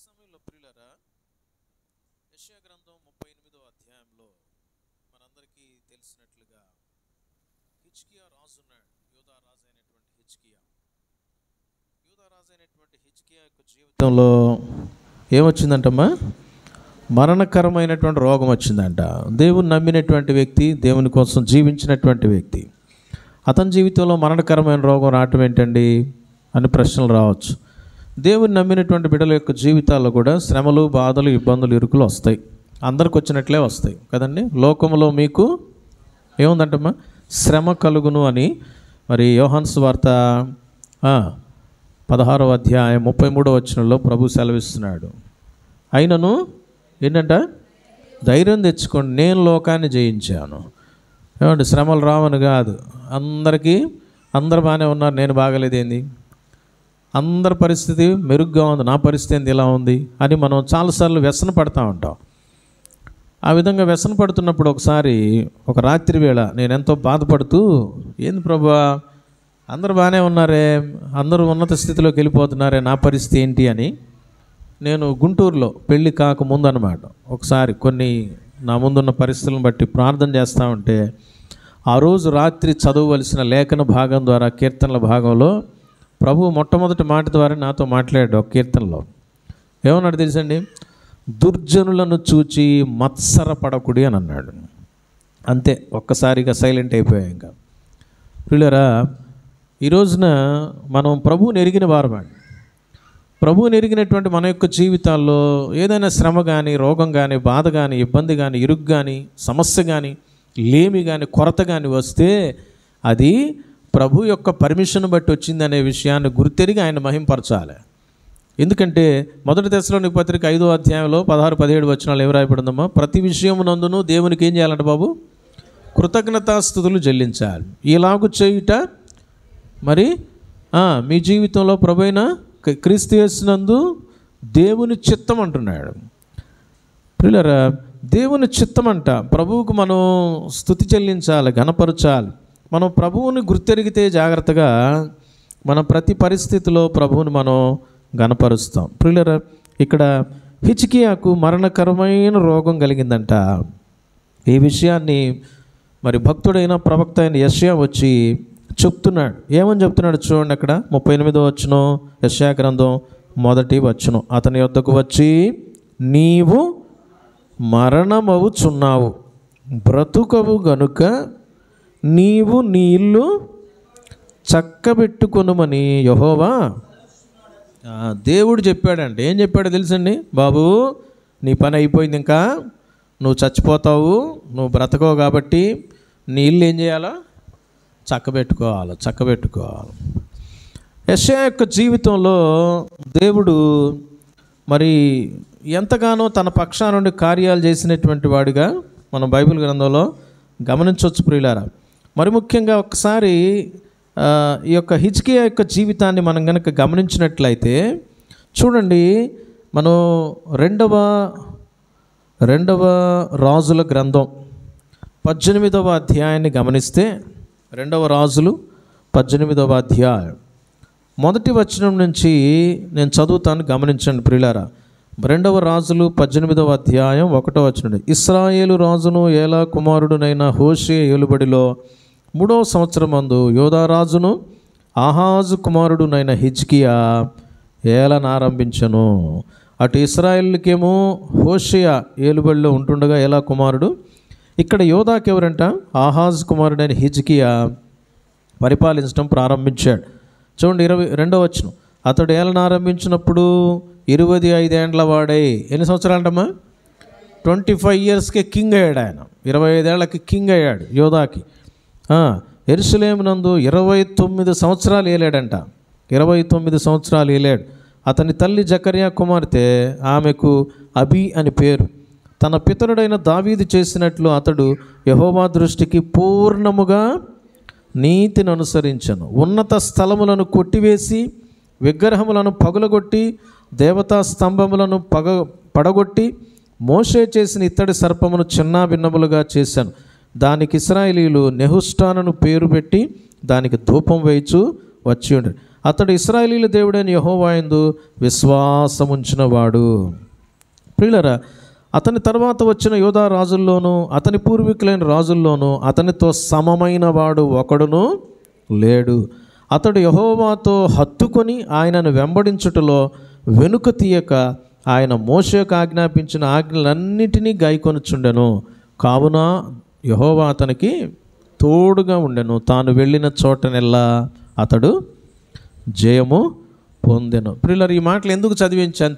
సమయంలో ప్రియులారా, యెషయా గ్రంథం 38వ అధ్యాయంలో మనందరికీ తెలిసినట్లుగా హిజ్కియా రాజు ఉన్నాడు. యూదా రాజు అయినటువంటి హిజ్కియా యొక్క జీవితంలో ఏమొచ్చిందంటమ్మా? మరణకరమైనటువంటి రోగం వచ్చిందంట. దేవుని నమ్మినటువంటి వ్యక్తి, దేవుని కోసం జీవించినటువంటి వ్యక్తి, అతని జీవితంలో మరణకరమైన రోగం రావటం ఏంటండి అని ప్రశ్నలు రావచ్చు. దేవుని నమ్మినటువంటి బిడ్డల యొక్క జీవితాల్లో కూడా శ్రమలు, బాధలు, ఇబ్బందులు, ఇరుకులు వస్తాయి. అందరికి వచ్చినట్లే వస్తాయి కదండి. లోకంలో మీకు ఏముందంటమ్మా? శ్రమ కలుగును అని మరి యోహాను సువార్త 16వ అధ్యాయం 33వ వచనంలో ప్రభు సెలవిస్తున్నాడు. అయినను ఏంటంట? ధైర్యం తెచ్చుకోండి, నేను లోకాన్ని జయించాను. ఏమంటే శ్రమలు రావని కాదు. అందరు బాగానే ఉన్నారు, నేను బాగలేదేంది? అందరి పరిస్థితి మెరుగ్గా ఉంది, నా పరిస్థితి ఏంది ఇలా ఉంది అని మనం చాలాసార్లు వ్యసన పడుతూ ఉంటాం. ఆ విధంగా వ్యసన పడుతున్నప్పుడు ఒకసారి ఒక రాత్రి వేళ నేను ఎంతో బాధపడుతూ, ఏంది ప్రభువా, అందరు బాగానే ఉన్నారే, అందరూ ఉన్నత స్థితిలోకి వెళ్ళిపోతున్నారే, నా పరిస్థితి ఏంటి అని నేను గుంటూరులో పెళ్ళి కాకముందు అనమాట ఒకసారి కొన్ని నా ముందున్న పరిస్థితులను బట్టి ప్రార్థన చేస్తూ ఉంటే, ఆ రోజు రాత్రి చదవవలసిన లేఖన భాగం ద్వారా కీర్తనల భాగంలో ప్రభు మొట్టమొదటి మాట ద్వారా నాతో మాట్లాడాడు. ఒక కీర్తనలో ఏమన్నాడు తెలుసండి? దుర్జనులను చూచి మత్సరపడకుడి అని అన్నాడు. అంతే, ఒక్కసారిగా సైలెంట్ అయిపోయాం. ఇంకా పిల్లరా, ఈ రోజున మనం ప్రభువుని ఎరిగిన వారమండి. ప్రభువుని ఎరిగినటువంటి మన యొక్క జీవితాల్లో ఏదైనా శ్రమ కానీ, రోగం కానీ, బాధ కానీ, ఇబ్బంది కానీ, ఇరుగు కానీ, సమస్య కానీ, లేమి కానీ, కొరత కానీ వస్తే అది ప్రభు యొక్క పర్మిషన్ బట్టి వచ్చిందనే విషయాన్ని గుర్తెరిగి ఆయన మహింపరచాలి. ఎందుకంటే మొదటి దశలోని పత్రిక 5వ అధ్యాయంలో 16-17 వచనాలు ఏమి రాయబడిందమ్మా? ప్రతి విషయమునందును దేవునికి ఏం చేయాలంట బాబు? కృతజ్ఞతాస్తుతులు చెల్లించాలి. ఇలాగు చేయుట మరి మీ జీవితంలో ప్రభు అయిన క్రీస్తు యేసునందు దేవుని చిత్తం అంటున్నాడు. ప్రియులారా, దేవుని చిత్తం అంట. ప్రభువుకు మనం స్తుతి చెల్లించాలి, ఘనపరచాలి. మనం ప్రభువుని గుర్తెరిగితే జాగ్రత్తగా మన ప్రతి పరిస్థితిలో ప్రభువుని మనం ఘనపరుస్తాం. ప్రియులారా, ఇక్కడ హిజ్కియాకు మరణకరమైన రోగం కలిగిందంట. ఈ విషయాన్ని మరి భక్తుడైన ప్రవక్త అయిన యెషయా వచ్చి చెప్తున్నాడు. ఏమని చెప్తున్నాడు చూడండి. అక్కడ 38వ వచనం, యెషయా గ్రంథం 1వ వచనం. అతని యొద్దకు వచ్చి, నీవు మరణమవుచున్నావు, బ్రతుకవు గనుక నీవు నీ ఇల్లు చక్కబెట్టుకొనుమని యెహోవా దేవుడు చెప్పాడంటే. ఏం చెప్పాడో తెలుసండి? బాబు, నీ పని అయిపోయింది, ఇంకా నువ్వు చచ్చిపోతావు, నువ్వు బ్రతకవు కాబట్టి నీ ఇల్లు ఏం చేయాలా? చక్కబెట్టుకోవాలి. యెషయా యొక్క జీవితంలో దేవుడు మరి ఎంతగానో తన పక్షా నుండి కార్యాలు చేసినటువంటి వాడిగా మనం బైబిల్ గ్రంథంలో గమనించవచ్చు ప్రియులారా. మరి ముఖ్యంగా ఒకసారి ఈ యొక్క హిజ్కియా యొక్క జీవితాన్ని మనం కనుక గమనించినట్లయితే చూడండి, మనం రెండవ రాజుల గ్రంథం 18వ అధ్యాయాన్ని గమనిస్తే, 2వ రాజులు 18వ అధ్యాయం 1వ వచనం నుంచి నేను చదువుతాను, గమనించండి ప్రియులారా. 2వ రాజులు 18వ అధ్యాయం 1వ వచనం. ఇశ్రాయేలు రాజును ఏలా కుమారుడునైన హోషే ఏలుబడిలో 3వ సంవత్సరమందు యోధారాజును ఆహాజు కుమారుడునైన హిజ్కియా ఏలనారంభించను. అటు ఇశ్రాయేలుకేమో హోషేయ ఏలుబడిలో ఉంటుండగా ఏలా కుమారుడు. ఇక్కడ యోధాకి ఎవరంట? ఆహాజు కుమారుడైన హిజ్కియా పరిపాలించడం ప్రారంభించాడు. చూడండి 22వ వచనం. అతడు ఏలనారంభించినప్పుడు 25 ఏండ్ల వాడై, ఎన్ని సంవత్సరాలంటమ్మా? 25 ఇయర్స్కే కింగ్ అయ్యాడు ఆయన. 25 ఏళ్ళకి కింగ్ అయ్యాడు యోధాకి. యెరూషలేమునందు 29 సంవత్సరాలు ఏలాడంట. 29 సంవత్సరాలు ఏలాడు. అతని తల్లి జకర్యా కుమార్తె, ఆమెకు అబి అని పేరు. తన పితరుడైన దావీదు చేసినట్లు అతడు యెహోవా దృష్టికి పూర్ణముగా నీతిని అనుసరించను. ఉన్నత స్థలములను కొట్టివేసి, విగ్రహములను పగులగొట్టి, దేవతా స్తంభములను పడగొట్టి, మోషే చేసిన ఇత్తడి సర్పమును చిన్న భిన్నములుగా చేశాను. దానికి ఇశ్రాయేలీయులు నెహుష్టాను పేరు పెట్టి దానికి ధూపం వేయిచు వచ్చి ఉండే. అతడు ఇశ్రాయేలీయుల దేవుడైన యెహోవా యందు విశ్వాసముంచినవాడు. ప్రియులారా, అతని తర్వాత వచ్చిన యోధా రాజుల్లోనూ అతని పూర్వీకులైన రాజుల్లోనూ అతనితో సమమైన వాడు ఒకడును లేడు. అతడు యెహోవాతో హత్తుకొని ఆయనను వెంబడించుటలో వెనుక తీయక ఆయన మోషేకు ఆజ్ఞాపించిన ఆజ్ఞలన్నిటినీ గైకొనుచుండెను. కావున యెహోవా అతనికి తోడుగా ఉండెను. తాను వెళ్ళిన చోటనెల్లా అతడు జయము పొందెను. ప్రియులారా, ఈ మాటలు ఎందుకు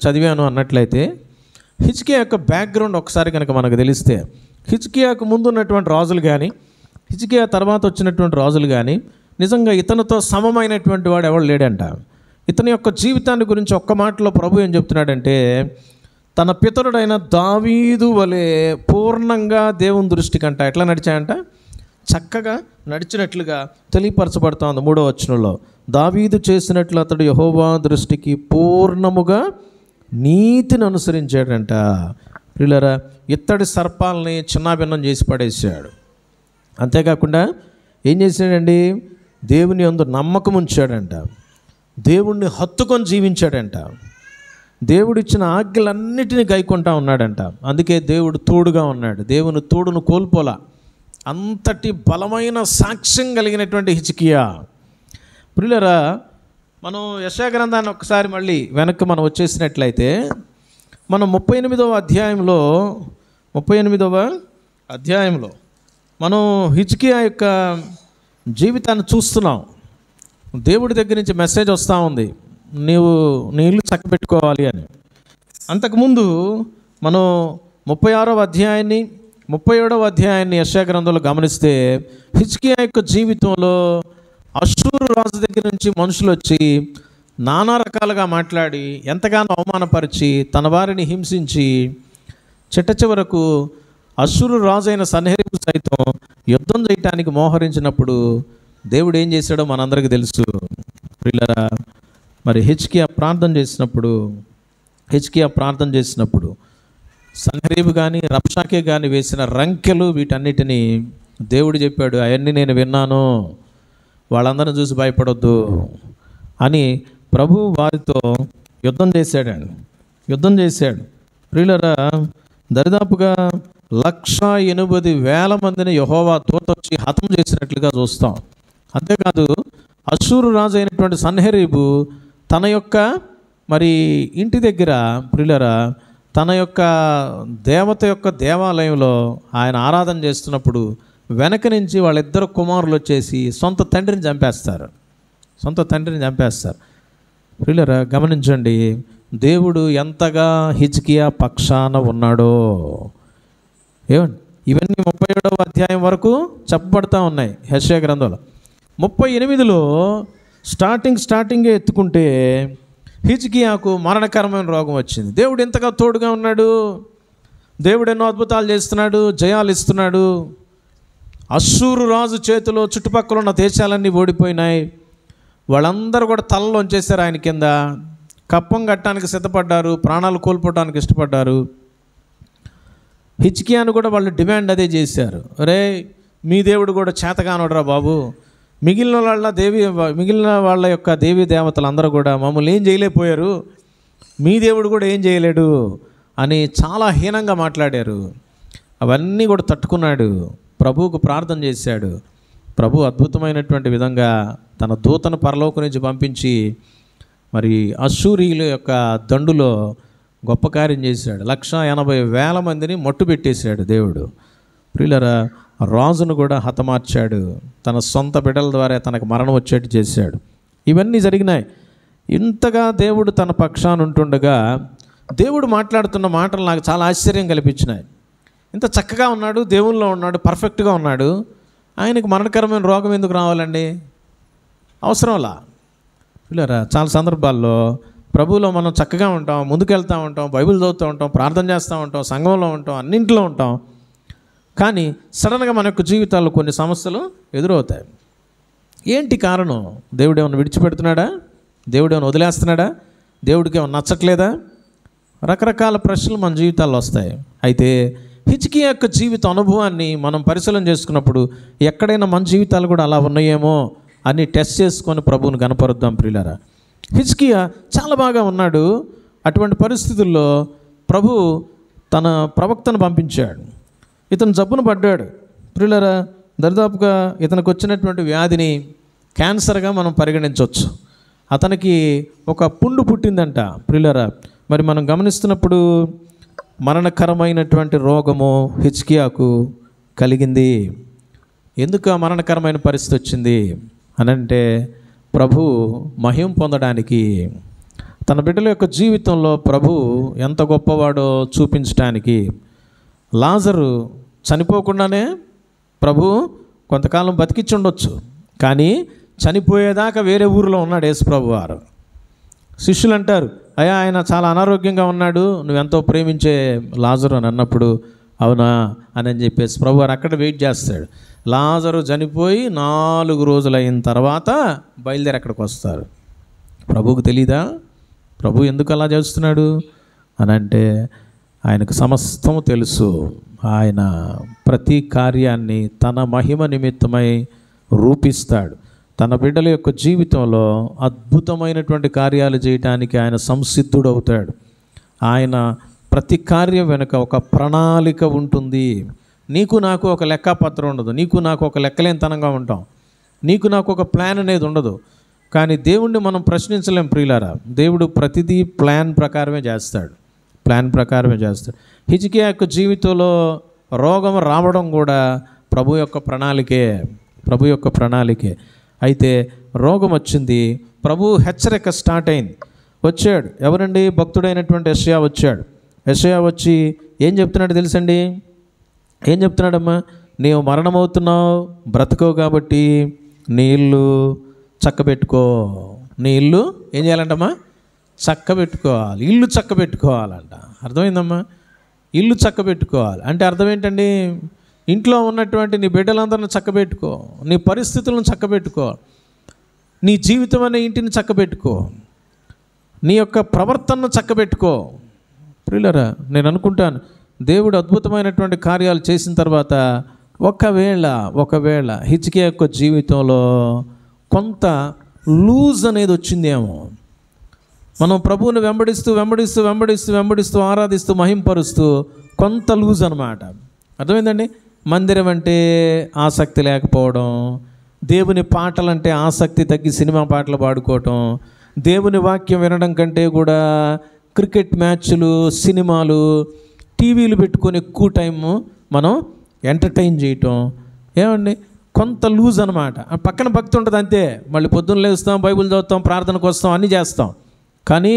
చదివాను అన్నట్లయితే, హిజ్కియా యొక్క బ్యాక్గ్రౌండ్ ఒకసారి కనుక మనకు తెలిస్తే, హిజ్కియాకు ముందు ఉన్నటువంటి రాజులు కానీ హిజ్కియా తర్వాత వచ్చినటువంటి రాజులు కానీ నిజంగా ఇతనితో సమమైనటువంటి వాడు ఎవడు లేడంట. ఇతని యొక్క జీవితాన్ని గురించి ఒక్క మాటలో ప్రభు ఏం చెప్తున్నాడంటే, తన పితరుడైన దావీదు వలె పూర్ణంగా దేవుని దృష్టికంట ఎట్లా నడిచాయంట, చక్కగా నడిచినట్లుగా తెలియపరచబడుతోంది 3వ వచనంలో. దావీదు చేసినట్లు అతడు యెహోవా దృష్టికి పూర్ణముగా నీతిని అనుసరించాడంట. ప్రియులారా, ఇత్తడి సర్పాలని చిన్నాభిన్నం చేసి పడేసాడు. అంతేకాకుండా ఏం చేశాడండి, దేవుని యందు నమ్మకం ఉంచాడంట, దేవుణ్ణి హత్తుకొని జీవించాడంట, దేవుడిచ్చిన ఆజ్ఞలన్నిటినీ గైకొంటా ఉన్నాడంట. అందుకే దేవుడు తోడుగా ఉన్నాడు. దేవుని తోడును కోల్పోలా. అంతటి బలమైన సాక్ష్యం కలిగినటువంటి హిజ్కియా. ప్రియులారా, మనం యెషయా గ్రంథాన్ని ఒకసారి మళ్ళీ వెనక్కి మనం వచ్చేసినట్లయితే, మనం 38వ అధ్యాయంలో మనం హిజ్కియా యొక్క జీవితాన్ని చూస్తున్నాం. దేవుడి దగ్గర నుంచి మెసేజ్ వస్తూ ఉంది, నీ ఇల్లు చక్కబెట్టుకోవాలి అని. అంతకుముందు మనం 36వ అధ్యాయాన్ని 37వ అధ్యాయాన్ని యెషయా గ్రంథంలో గమనిస్తే, హిజ్కియా యొక్క జీవితంలో అష్షూరు రాజు దగ్గర నుంచి మనుషులు వచ్చి నానా రకాలుగా మాట్లాడి ఎంతగానో అవమానపరిచి తన వారిని హింసించి చిట్ట చివరకు అష్షూరు రాజు అయిన సన్హెరీబు సైతం యుద్ధం చేయటానికి మోహరించినప్పుడు దేవుడు ఏం చేశాడో మనందరికీ తెలుసు. ప్రియులారా, మరి హిజ్కియా ప్రార్థన చేసినప్పుడు సన్హెరీబు కానీ రబ్షాకే కానీ వేసిన రంకెలు వీటన్నిటినీ దేవుడు చెప్పాడు, అవన్నీ నేను విన్నాను, వాళ్ళందరిని చూసి భయపడొద్దు అని ప్రభు వారితో యుద్ధం చేశాడు. ప్రియులారా, దరిదాపుగా 1,80,000 మందిని యెహోవా దూత వచ్చి హతం చేసినట్లుగా చూస్తాం. అంతేకాదు, అష్షూరు రాజు అయినటువంటి సన్హెరీబు తన యొక్క మరి ఇంటి దగ్గర, ప్రియులారా, తన యొక్క దేవత యొక్క దేవాలయంలో ఆయన ఆరాధన చేస్తున్నప్పుడు వెనక నుంచి వాళ్ళిద్దరు కుమారులు వచ్చేసి సొంత తండ్రిని చంపేస్తారు. ప్రియులారా, గమనించండి, దేవుడు ఎంతగా హిజ్కియా పక్షాన ఉన్నాడో. ఏమండి, ఇవన్నీ 37వ అధ్యాయం వరకు చెప్పబడతా ఉన్నాయి యెషయా గ్రంథంలో. 38లో స్టార్టింగే ఎత్తుకుంటే హిజ్కియాకు మరణకరమైన రోగం వచ్చింది. దేవుడు ఎంతగా తోడుగా ఉన్నాడు, దేవుడు ఎన్నో అద్భుతాలు చేస్తున్నాడు, జయాలు ఇస్తున్నాడు. అష్షూరు రాజు చేతిలో చుట్టుపక్కల ఉన్న దేశాలన్నీ ఓడిపోయినాయి. వాళ్ళందరూ కూడా తలలో ఉంచేశారు ఆయన కింద. కప్పం కట్టడానికి సిద్ధపడ్డారు, ప్రాణాలు కోల్పోవడానికి ఇష్టపడ్డారు. హిజ్కియాను కూడా వాళ్ళు డిమాండ్ అదే చేశారు, అరే మీ దేవుడు కూడా చేతగానోడరా బాబు, మిగిలిన వాళ్ళ యొక్క దేవీ దేవతలు అందరూ కూడా మమ్మల్ని ఏం చేయలేకపోయారు, మీ దేవుడు కూడా ఏం చేయలేడు అని చాలా హీనంగా మాట్లాడారు. అవన్నీ కూడా తట్టుకున్నాడు, ప్రభువుకు ప్రార్థన చేశాడు. ప్రభు అద్భుతమైనటువంటి విధంగా తన దూతను పరలోకం నుంచి పంపించి మరి అష్షూరీయుల యొక్క దండులో గొప్ప కార్యం చేశాడు. 1,80,000 మందిని మట్టు పెట్టేశాడు దేవుడు. ప్రియులారా, రాజును కూడా హతమార్చాడు. తన సొంత బిడ్డల ద్వారా తనకు మరణం వచ్చేట్టు చేశాడు. ఇవన్నీ జరిగినాయి. ఇంతగా దేవుడు తన పక్షాన ఉంటుండగా దేవుడు మాట్లాడుతున్న మాటలు నాకు చాలా ఆశ్చర్యం కల్పించినాయి. ఇంత చక్కగా ఉన్నాడు, దేవుల్లో ఉన్నాడు, పర్ఫెక్ట్గా ఉన్నాడు, ఆయనకు మరణకరమైన రోగం ఎందుకు రావాలండి? అవసరంలా. పిల్లరా, చాలా సందర్భాల్లో ప్రభువులో మనం చక్కగా ఉంటాం, ముందుకెళ్తూ ఉంటాం, బైబిల్ చదువుతూ ఉంటాం, ప్రార్థన చేస్తూ ఉంటాం, సంఘంలో ఉంటాం, అన్నింటిలో ఉంటాం. కానీ సడన్గా మన యొక్క జీవితాల్లో కొన్ని సమస్యలు ఎదురవుతాయి. ఏంటి కారణం? దేవుడు ఏమైనా విడిచిపెడుతున్నాడా? దేవుడు ఏమైనా వదిలేస్తున్నాడా? దేవుడికి ఏమైనా నచ్చట్లేదా? రకరకాల ప్రశ్నలు మన జీవితాల్లో వస్తాయి. అయితే హిజ్కియా యొక్క జీవిత అనుభవాన్ని మనం పరిశీలన చేసుకున్నప్పుడు ఎక్కడైనా మన జీవితాలు కూడా అలా ఉన్నాయేమో అన్ని టెస్ట్ చేసుకొని ప్రభువుని కనపరుద్దాం ప్రియులారా. హిజ్కియా చాలా బాగా ఉన్నాడు. అటువంటి పరిస్థితుల్లో ప్రభు తన ప్రవక్తను పంపించాడు. ఇతను జబ్బును పడ్డాడు ప్రియులారా. దరిదాపుగా ఇతనికి వచ్చినటువంటి వ్యాధిని క్యాన్సర్గా మనం పరిగణించవచ్చు. అతనికి ఒక పుండు పుట్టిందంట ప్రియులారా. మరి మనం గమనిస్తున్నప్పుడు మరణకరమైనటువంటి రోగము హిజ్కియాకు కలిగింది. ఎందుకు ఆ మరణకరమైన పరిస్థితి వచ్చింది అనంటే ప్రభు మహిమ పొందడానికి, తన బిడ్డల యొక్క జీవితంలో ప్రభు ఎంత గొప్పవాడో చూపించడానికి. లాజరు చనిపోకుండానే ప్రభు కొంతకాలం బతికించి ఉండొచ్చు, కానీ చనిపోయేదాకా వేరే ఊరిలో ఉన్నాడు యేసు ప్రభు వారు. శిష్యులు అంటారు, అయ్యా ఆయన చాలా అనారోగ్యంగా ఉన్నాడు, నువ్వెంతో ప్రేమించే లాజరు అని అన్నప్పుడు, అవునా అని చెప్పేసి ప్రభు వారు అక్కడ వెయిట్ చేస్తాడు. లాజరు చనిపోయి 4 రోజులు అయిన తర్వాత బయలుదేరి అక్కడికి వస్తారు. ప్రభువుకు తెలీదా ప్రభు ఎందుకు అలా చేస్తున్నాడు అని అంటే, ఆయనకు సమస్తము తెలుసు. ఆయన ప్రతి కార్యాన్ని తన మహిమ నిమిత్తమై రూపిస్తాడు. తన బిడ్డల యొక్క జీవితంలో అద్భుతమైనటువంటి కార్యాలు చేయటానికి ఆయన సంసిద్ధుడవుతాడు. ఆయన ప్రతి కార్యం వెనుక ఒక ప్రణాళిక ఉంటుంది. నీకు నాకు ఒక లెక్కపత్రం ఉండదు, నీకు నాకు ఒక లెక్కలేనితనంగా ఉంటాం, నీకు నాకు ఒక ప్లాన్ అనేది ఉండదు. కానీ దేవుణ్ణి మనం ప్రశ్నించలేం ప్రియులారా. దేవుడు ప్రతిదీ ప్లాన్ ప్రకారమే చేస్తాడు, ప్లాన్ ప్రకారమే చేస్తాడు. హిజ్కియా యొక్క జీవితంలో రోగం రావడం కూడా ప్రభు యొక్క ప్రణాళికే, ప్రభు యొక్క ప్రణాళికే. అయితే రోగం వచ్చింది, ప్రభు హెచ్చరిక స్టార్ట్ అయింది. వచ్చాడు ఎవరండి? భక్తుడైనటువంటి యెషయా వచ్చాడు. యెషయా వచ్చి ఏం చెప్తున్నాడు తెలుసండి? ఏం చెప్తున్నాడమ్మా? నీవు మరణమవుతున్నావు, బ్రతకవు కాబట్టి నీ ఇల్లు చక్కబెట్టుకో. నీ ఇల్లు ఏం చేయాలంటమ్మా? చక్కబెట్టుకోవాలి. ఇల్లు చక్కబెట్టుకోవాలంట. అర్థమైందమ్మా? ఇల్లు చక్కబెట్టుకోవాలి అంటే అర్థం ఏంటండి? ఇంట్లో ఉన్నటువంటి నీ బిడ్డలందరిని చక్కబెట్టుకో, నీ పరిస్థితులను చక్కబెట్టుకో, నీ జీవితం అనే ఇంటిని చక్కబెట్టుకో, నీ యొక్క ప్రవర్తనను చక్కబెట్టుకో. ప్రియులారా, నేను అనుకుంటాను దేవుడు అద్భుతమైనటువంటి కార్యాలు చేసిన తర్వాత ఒకవేళ హిజ్కియా యొక్క జీవితంలో కొంత లూజ్ అనేది వచ్చిందేమో. మనం ప్రభువుని వెంబడిస్తూ ఆరాధిస్తూ మహింపరుస్తూ కొంత లూజ్ అనమాట. అర్థమైందండి? మందిరం అంటే ఆసక్తి లేకపోవడం, దేవుని పాటలంటే ఆసక్తి తగ్గి సినిమా పాటలు పాడుకోవటం, దేవుని వాక్యం వినడం కంటే కూడా క్రికెట్ మ్యాచ్లు, సినిమాలు, టీవీలు పెట్టుకొని ఎక్కువ టైము మనం ఎంటర్టైన్ చేయటం. ఏమండి? కొంత లూజ్ అనమాట. పక్కన భక్తి ఉంటుంది అంతే. మళ్ళీ పొద్దున్న లేస్తాం, బైబిల్ చదువుతాం, ప్రార్థనకు వస్తాం, అన్నీ చేస్తాం. కానీ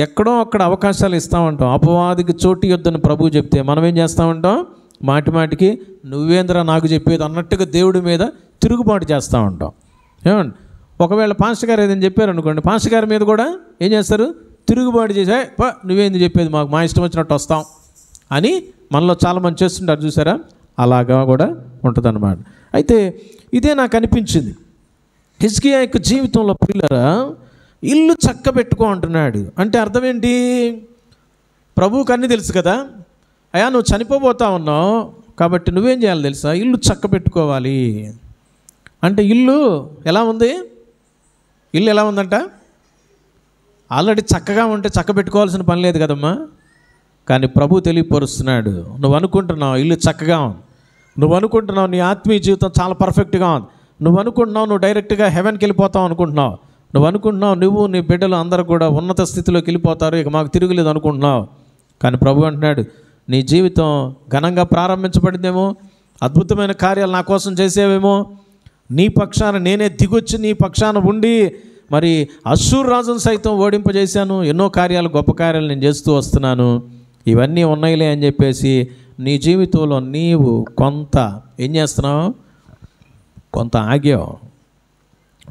ఎక్కడో అక్కడ అవకాశాలు ఇస్తామంటాం. అపవాదికి చోటు ఇవ్వద్దని ప్రభువు చెప్తే మనం ఏం చేస్తామంటాం? మాటికి నువ్వేంద్రా నాకు చెప్పేది అన్నట్టుగా దేవుడి మీద తిరుగుబాటు చేస్తూ ఉంటాం. ఏమండి? ఒకవేళ పాస్టర్ గారు ఏదైనా చెప్పారనుకోండి, పాస్టర్ గారి మీద కూడా ఏం చేస్తారు? తిరుగుబాటు చేసే, నువ్వేంది చెప్పేది, మాకు మా ఇష్టం వచ్చినట్టు వస్తాం అని మనలో చాలామంది చేస్తుంటారు. చూసారా? అలాగా కూడా ఉంటుందన్నమాట. అయితే ఇదే నాకు అనిపించింది. హిజ్కియా యొక్క జీవితంలో ప్రియులారా, ఇల్లు చక్కబెట్టుకో అంటున్నాడు. అంటే అర్థం ఏంటి? ప్రభువుకు అన్నీ తెలుసు కదా. అయ్యా నువ్వు చనిపోబోతా ఉన్నావు కాబట్టి నువ్వేం చేయాలి తెలుసా? ఇల్లు చక్కబెట్టుకోవాలి. అంటే ఇల్లు ఎలా ఉంది? ఇల్లు ఎలా ఉందంట? ఆల్రెడీ చక్కగా ఉంటే చక్కబెట్టుకోవాల్సిన పని లేదు కదమ్మా. కానీ ప్రభు తెలియపరుస్తున్నాడు, నువ్వు అనుకుంటున్నావు ఇల్లు చక్కగా ఉంది, నువ్వు అనుకుంటున్నావు నీ ఆత్మీయ జీవితం చాలా పర్ఫెక్ట్గా ఉంది, నువ్వు అనుకుంటున్నావు నువ్వు డైరెక్ట్గా హెవెన్కి వెళ్ళిపోతావు అనుకుంటున్నావు, నువ్వు అనుకుంటున్నావు నువ్వు నీ బిడ్డలు అందరూ కూడా ఉన్నత స్థితిలోకి వెళ్ళిపోతారు, ఇక మాకు తిరుగులేదు అనుకుంటున్నావు. కానీ ప్రభు అంటున్నాడు, నీ జీవితం ఘనంగా ప్రారంభించబడిందేమో, అద్భుతమైన కార్యాలు నా కోసం చేసేవేమో, నీ పక్షాన నేనే దిగొచ్చి నీ పక్షాన ఉండి మరి అశ్షూరు రాజును సైతం ఓడింపజేశాను, ఎన్నో కార్యాలు గొప్ప కార్యాలు నేను చేస్తూ వస్తున్నాను, ఇవన్నీ ఉన్నాయిలే అని చెప్పేసి నీ జీవితంలో నీవు కొంత ఏం చేస్తున్నావు? కొంత ఆగావు,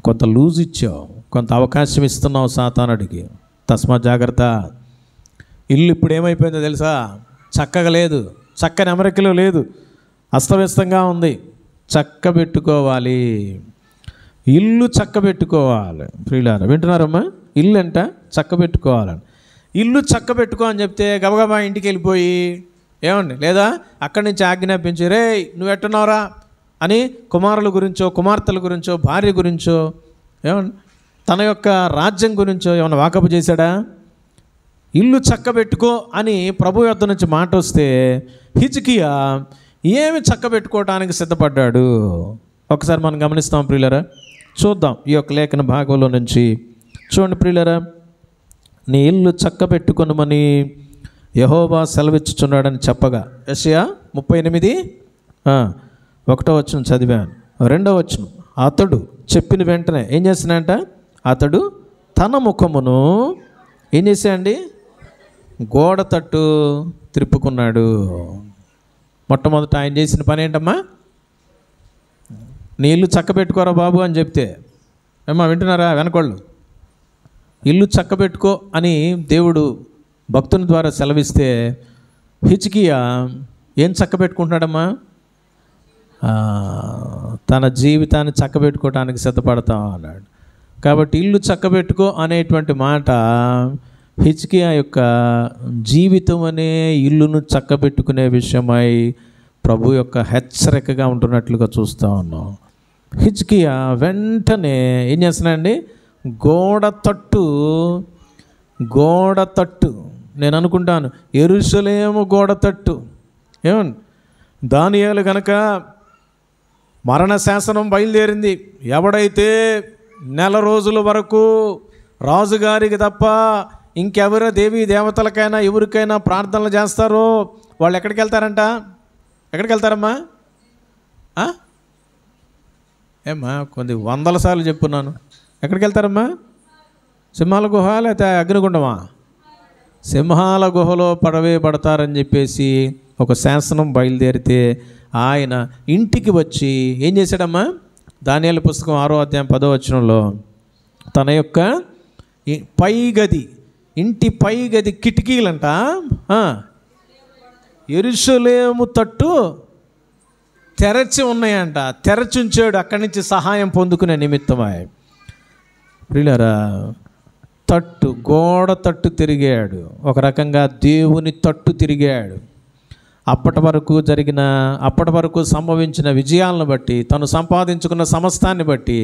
కొంత లూజ్ ఇచ్చావు, కొంత అవకాశం ఇస్తున్నావు సాతానుడికి. తస్మా జాగ్రత్త. ఇల్లు ఇప్పుడు ఏమైపోయిందో తెలుసా? చక్కగా లేదు, చక్కని అమరికలో లేదు, అస్తవ్యస్తంగా ఉంది. చక్కబెట్టుకోవాలి, ఇల్లు చక్కబెట్టుకోవాలి. ప్రియులారా వింటున్నారమ్మా? ఇల్లు అంట చక్కబెట్టుకోవాలని. ఇల్లు చక్కబెట్టుకో అని చెప్తే గబగబా ఇంటికి వెళ్ళిపోయి ఏమండి, లేదా అక్కడి నుంచి ఆజ్ఞాపించి, రే నువ్వు ఎట్టున్నావురా, అని కుమారుల గురించో, కుమార్తెల గురించో, భార్య గురించో, ఏమన్నా తన యొక్క రాజ్యం గురించో ఏమైనా వాకపు చేశాడా? ఇల్లు చక్కబెట్టుకో అని ప్రభు యొద్ద నుంచి మాట వస్తే హిజ్కియా ఏమి చక్కబెట్టుకోవడానికి సిద్ధపడ్డాడు? ఒకసారి మనం గమనిస్తాం ప్రియులరా, చూద్దాం ఈ యొక్క లేఖన భాగంలో నుంచి. చూడండి ప్రియులరా, నీ ఇల్లు చక్కబెట్టుకొనుమని యెహోవా సెలవిచ్చుచున్నాడని చెప్పగా, యెషయా 38:1 చదివాను. 2 అతడు చెప్పిన వెంటనే ఏం చేస్తున్నాడంట? అతడు తన ముఖమును ఏం చేశాడండి? గోడ తట్టు త్రిప్పుకున్నాడు. మొట్టమొదట ఆయన చేసిన పని ఏంటమ్మా? నీ ఇల్లు చక్కబెట్టుకోరా బాబు అని చెప్తే, ఏమ్మా వింటున్నారా వెనకోళ్ళు? ఇల్లు చక్కబెట్టుకో అని దేవుడు భక్తుని ద్వారా సెలవిస్తే హిజ్కియా ఏం చక్కబెట్టుకుంటున్నాడమ్మా? తన జీవితాన్ని చక్కబెట్టుకోవడానికి సిద్ధపడతాం అన్నాడు. కాబట్టి ఇల్లు చక్కబెట్టుకో అనేటువంటి మాట హిజ్కియా యొక్క జీవితం అనే ఇల్లును చక్కబెట్టుకునే విషయమై ప్రభు యొక్క హెచ్చరికగా ఉంటున్నట్లుగా చూస్తూ ఉన్నాం. హిజ్కియా వెంటనే ఏం చేస్తున్నాడండి? గోడ తట్టు నేను అనుకుంటాను యెరూషలేము గోడ తట్టు. ఏమన్ దానియేలు గనక మరణ శాసనం బయలుదేరింది. ఎవడైతే నెల రోజుల వరకు రాజుగారికి తప్ప ఇంకెవరో దేవీ దేవతలకైనా ఎవరికైనా ప్రార్థనలు చేస్తారో వాళ్ళు ఎక్కడికి వెళ్తారంట? ఎక్కడికి వెళ్తారమ్మా? ఏమ్మా కొన్ని 100 సార్లు చెప్పున్నాను. ఎక్కడికి వెళ్తారమ్మా? సింహాల గుహ లేకపోతే అగ్నిగుండమా? సింహాల గుహలో పడతారని చెప్పేసి ఒక శాసనం బయలుదేరితే ఆయన ఇంటికి వచ్చి ఏం చేశాడమ్మా? దానియేలు పుస్తకం 6:10 తన యొక్క ఇంటి పై గది కిటికీలంట యెరూషలేము తట్టు తెరచి ఉన్నాయంట. తెరచి ఉంచాడు అక్కడి నుంచి సహాయం పొందుకునే నిమిత్తమై. ప్రియులారా, గోడ తట్టు తిరిగాడు. ఒక రకంగా దేవుని తట్టు తిరిగాడు. అప్పటి వరకు సంభవించిన విజయాలను బట్టి, తను సంపాదించుకున్న సమస్తాన్ని బట్టి,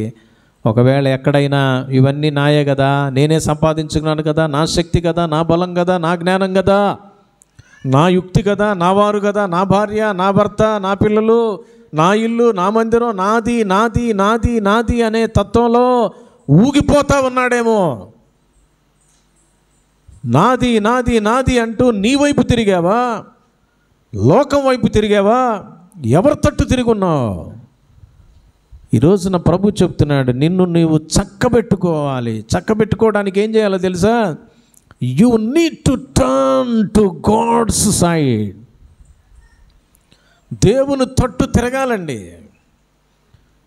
ఒకవేళ ఎక్కడైనా ఇవన్నీ నాయే కదా, నేనే సంపాదించుకున్నాను కదా, నా శక్తి కదా, నా బలం కదా, నా జ్ఞానం కదా, నా యుక్తి కదా, నా వారు కదా, నా భార్య, నా భర్త, నా పిల్లలు, నా ఇల్లు, నా మందిరం, నాది నాది నాది నాది అనే తత్వంలో ఊగిపోతా ఉన్నాడేమో. నాది నాది నాది అంటూ నీ వైపు తిరిగావా? లోకం వైపు తిరిగావా? ఎవరి తట్టు తిరుగున్నావు? ఈరోజున ప్రభు చెప్తున్నాడు, నిన్ను నీవు చక్కబెట్టుకోవాలి. చక్కబెట్టుకోవడానికి ఏం చేయాలో తెలుసా? You need to turn to God's side. దేవుని తట్టు తిరగాలండి.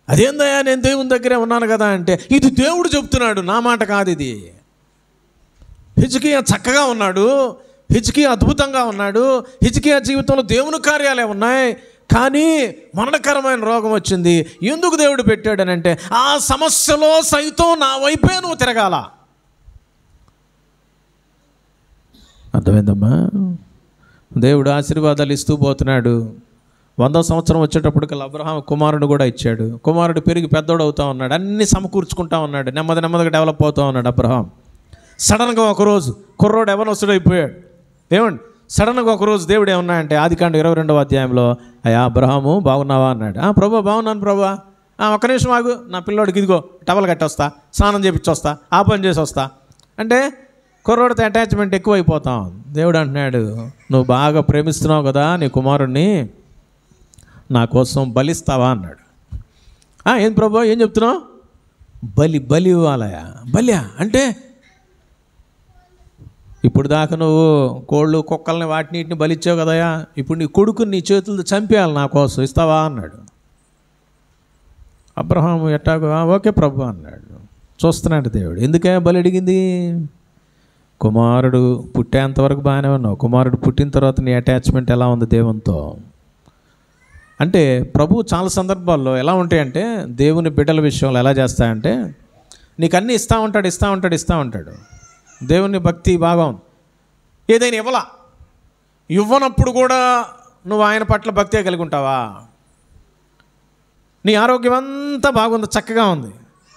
అదేందయ్యా నేను దేవుని దగ్గరే ఉన్నాను కదా అంటే, ఇది దేవుడు చెప్తున్నాడు, నా మాట కాదు ఇది. హిజ్కియా చక్కగా ఉన్నాడు, హిజ్కియా అద్భుతంగా ఉన్నాడు, హిజ్కియా జీవితంలో దేవుని కార్యాలే ఉన్నాయి. కానీ మరణకరమైన రోగం వచ్చింది. ఎందుకు దేవుడు పెట్టాడనంటే, ఆ సమస్యలో సైతం నా వైపే నువ్వు తిరగాల. అర్థమైందమ్మా? దేవుడు ఆశీర్వాదాలు ఇస్తూ పోతున్నాడు. 100వ సంవత్సరం వచ్చేటప్పటికల్లా అబ్రహాం కుమారుడు కూడా ఇచ్చాడు. కుమారుడు పెరిగి పెద్దోడు అవుతా ఉన్నాడు, అన్నీ సమకూర్చుకుంటా ఉన్నాడు, నెమ్మదిగా డెవలప్ అవుతూ ఉన్నాడు అబ్రహాం. సడన్గా ఒకరోజు కుర్రోడు యవ్వనస్తుడైపోయాడు. ఏమండి, సడన్గా ఒకరోజు దేవుడు ఏమన్నా అంటే ఆదికాండం 22వ అధ్యాయంలో, అయ్యా అబ్రహాము బాగున్నావా అన్నాడు. ప్రభా బాగున్నాను ప్రభా. ఒక్క నిమిషం ఆగు, నా పిల్లోడికి ఇదిగో టవల్ కట్టొస్తా, స్నానం చేపించి వస్తా, ఆ పని చేసి వస్తా అంటే కుర్రోడితో అటాచ్మెంట్ ఎక్కువైపోతాం. దేవుడు అంటున్నాడు, నువ్వు బాగా ప్రేమిస్తున్నావు కదా నీ కుమారుణ్ణి, నా కోసం బలిస్తావా అన్నాడు. ఏం ప్రభా ఏం చెప్తున్నావు? బలి ఇవ్వాలయా? బలియా అంటే ఇప్పుడు దాకా నువ్వు కోళ్ళు కుక్కల్ని వాటిని బలిచ్చావు కదయా, ఇప్పుడు నీ కొడుకుని నీ చేతులతో చంపేయాలి, నా కోసం ఇస్తావా అన్నాడు. అబ్రహాము ఎట్టాగో ఓకే ప్రభు అన్నాడు. చూస్తున్నాడు దేవుడు. ఎందుకే బలి అడిగింది? కుమారుడు పుట్టేంతవరకు బాగానే ఉన్నావు, కుమారుడు పుట్టిన తర్వాత నీ అటాచ్మెంట్ ఎలా ఉంది దేవునితో అంటే, ప్రభు చాలా సందర్భాల్లో ఎలా ఉంటాయంటే, దేవుని బిడ్డల విషయంలో ఎలా చేస్తాయంటే, నీకు అన్నీ ఇస్తూ ఉంటాడు. దేవుని భక్తి బాగా ఉంది. ఏదైనా ఇవ్వనప్పుడు కూడా నువ్వు ఆయన పట్ల భక్తే కలిగి ఉంటావా? నీ ఆరోగ్యం అంతా బాగుంది, చక్కగా ఉంది.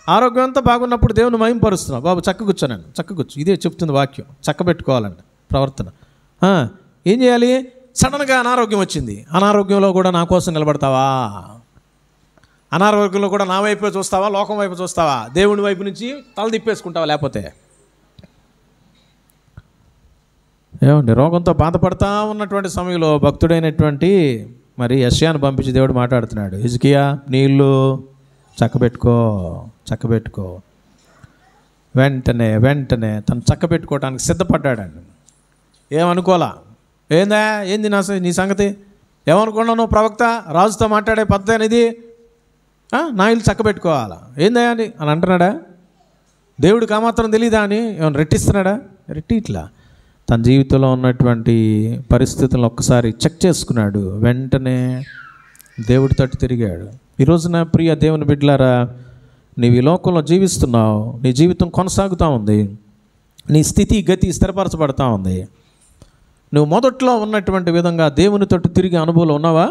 ఆరోగ్యం అంతా బాగున్నప్పుడు దేవుని మహింపరుస్తున్నావు. బాబు చక్క కూర్చోనండి, చక్క కూర్చో. ఇదే చెప్తుంది వాక్యం, చక్క పెట్టుకోవాలండి ప్రవర్తన. ఏం చేయాలి? సడన్గా అనారోగ్యం వచ్చింది, అనారోగ్యంలో కూడా నా కోసం నిలబడతావా? అనారోగ్యంలో కూడా నా వైపే చూస్తావా, లోకం వైపు చూస్తావా, దేవుని వైపు నుంచి తల తిప్పేసుకుంటావా? లేకపోతే ఏమండి, రోగంతో బాధపడతా ఉన్నటువంటి సమయంలో భక్తుడైనటువంటి మరి యెషయాను పంపించి దేవుడు మాట్లాడుతున్నాడు. హిజ్కియా, నీళ్ళు చక్కబెట్టుకో. వెంటనే తను చక్కబెట్టుకోవడానికి సిద్ధపడ్డాడండి. ఏమనుకోలా. ఏంది నీ సంగతి? ఏమనుకున్నాను? ప్రవక్త రాజుతో మాట్లాడే పద్ధతి అనేది నా ఇల్లు చక్కబెట్టుకోవాలా ఏందయ్యా అని అంటున్నాడా? దేవుడికి ఆ మాత్రం తెలీదా అని ఏమైనా రెట్టిస్తున్నాడా? రెట్టిట్లా. తన జీవితంలో ఉన్నటువంటి పరిస్థితులను ఒక్కసారి చెక్ చేసుకున్నాడు. వెంటనే దేవుడి తట్టు తిరిగాడు. ఈరోజున ప్రియ దేవుని బిడ్డలారా, నీవు ఈ లోకంలో జీవిస్తున్నావు, నీ జీవితం కొనసాగుతూ ఉంది, నీ స్థితి గతి స్థిరపరచబడతా ఉంది. నువ్వు మొదట్లో ఉన్నటువంటి విధంగా దేవుని తట్టు తిరిగే అనుభవం ఉన్నావా?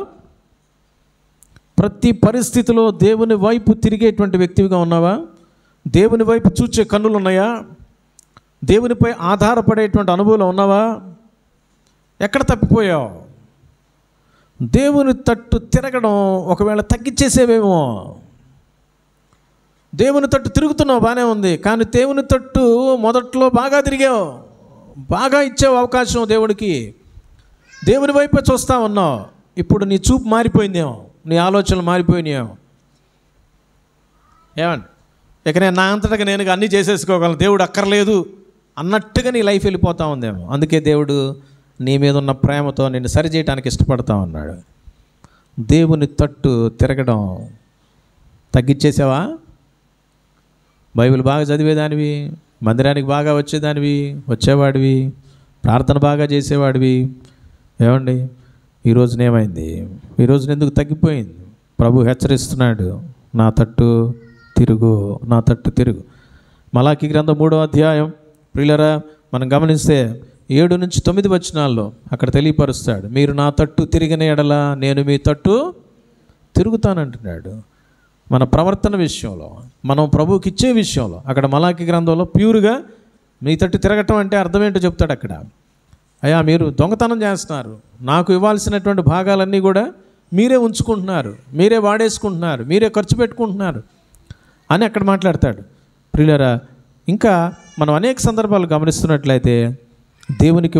ప్రతి పరిస్థితిలో దేవుని వైపు తిరిగేటువంటి వ్యక్తిగా ఉన్నావా? దేవుని వైపు చూచే కన్నులు ఉన్నాయా? దేవునిపై ఆధారపడేటువంటి అనుభవం ఉన్నావా? ఎక్కడ తప్పిపోయావు? దేవుని తట్టు తిరగడం ఒకవేళ తగ్గించేసేవేమో. దేవుని తట్టు తిరుగుతున్నావు, బాగానే ఉంది, కానీ దేవుని తట్టు మొదట్లో బాగా తిరిగావు, బాగా ఇచ్చావు అవకాశం దేవుడికి, దేవుని వైపే చూస్తూ ఉన్నావు. ఇప్పుడు నీ చూపు మారిపోయిందేమో, నీ ఆలోచనలు మారిపోయినాయేమో. ఏమండి, ఇక నేను నా అంతటా నేను అన్నీ చేసేసుకోగలను, దేవుడు అక్కర్లేదు అన్నట్టుగా నీ లైఫ్ వెళ్ళిపోతూ ఉందేమో. అందుకే దేవుడు నీ మీద ఉన్న ప్రేమతో నిన్ను సరిచేయడానికి ఇష్టపడతా ఉన్నాడు. దేవుని తట్టు తిరగడం తగ్గించేసావా? బైబిల్ బాగా చదివేదానివి, మందిరానికి బాగా వచ్చేవాడివి, ప్రార్థన బాగా చేసేవాడివి. ఏమండి, ఈరోజున ఏమైంది? ఈరోజున ఎందుకు తగ్గిపోయింది? ప్రభు హెచ్చరిస్తున్నాడు, నా తట్టు తిరుగు. మలాకి గ్రంథం 3వ అధ్యాయం ప్రియులరా మనం గమనిస్తే 7-9 వచనాల్లో అక్కడ తెలియపరుస్తాడు. మీరు నా తట్టు తిరిగిన ఎడల నేను మీ తట్టు తిరుగుతానంటున్నాడు. మన ప్రవర్తన విషయంలో, మనం ప్రభువుకి ఇచ్చే విషయంలో అక్కడ మలాకి గ్రంథంలో ప్యూర్గా మీ తట్టు తిరగటం అంటే అర్థం ఏంటో చెప్తాడు అక్కడ. అయ్యా, మీరు దొంగతనం చేస్తున్నారు, నాకు ఇవ్వాల్సినటువంటి భాగాలన్నీ కూడా మీరే ఉంచుకుంటున్నారు, మీరే వాడేసుకుంటున్నారు, మీరే ఖర్చు పెట్టుకుంటున్నారు అని అక్కడ మాట్లాడతాడు. ప్రియులరా, ఇంకా మనం అనేక సందర్భాలు గమనిస్తున్నట్లయితే దేవునికి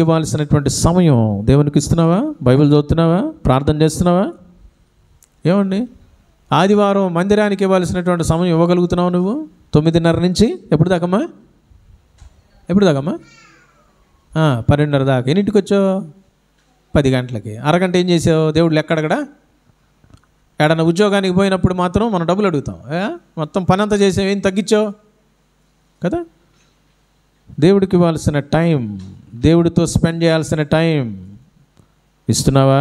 ఇవ్వాల్సినటువంటి సమయం దేవునికి ఇస్తున్నావా? బైబిల్ చదువుతున్నావా? ప్రార్థన చేస్తున్నావా? ఏమండి, ఆదివారం మందిరానికి ఇవ్వాల్సినటువంటి సమయం ఇవ్వగలుగుతున్నావు నువ్వు? 9:30 నుంచి ఎప్పుడు దాకమ్మా? 12:30 దాకా. ఎన్నింటికి వచ్చావు? 10 గంటలకి. అరగంట ఏం చేసావు? దేవుడు ఎక్కడక్కడ ఏడన్నా ఉద్యోగానికి పోయినప్పుడు మాత్రం మనం డబ్బులు అడుగుతాం. మొత్తం పని అంతా చేసావు, ఏం తగ్గించావు కదా? దేవుడికి ఇవ్వాల్సిన టైం, దేవుడితో స్పెండ్ చేయాల్సిన టైం ఇస్తున్నావా?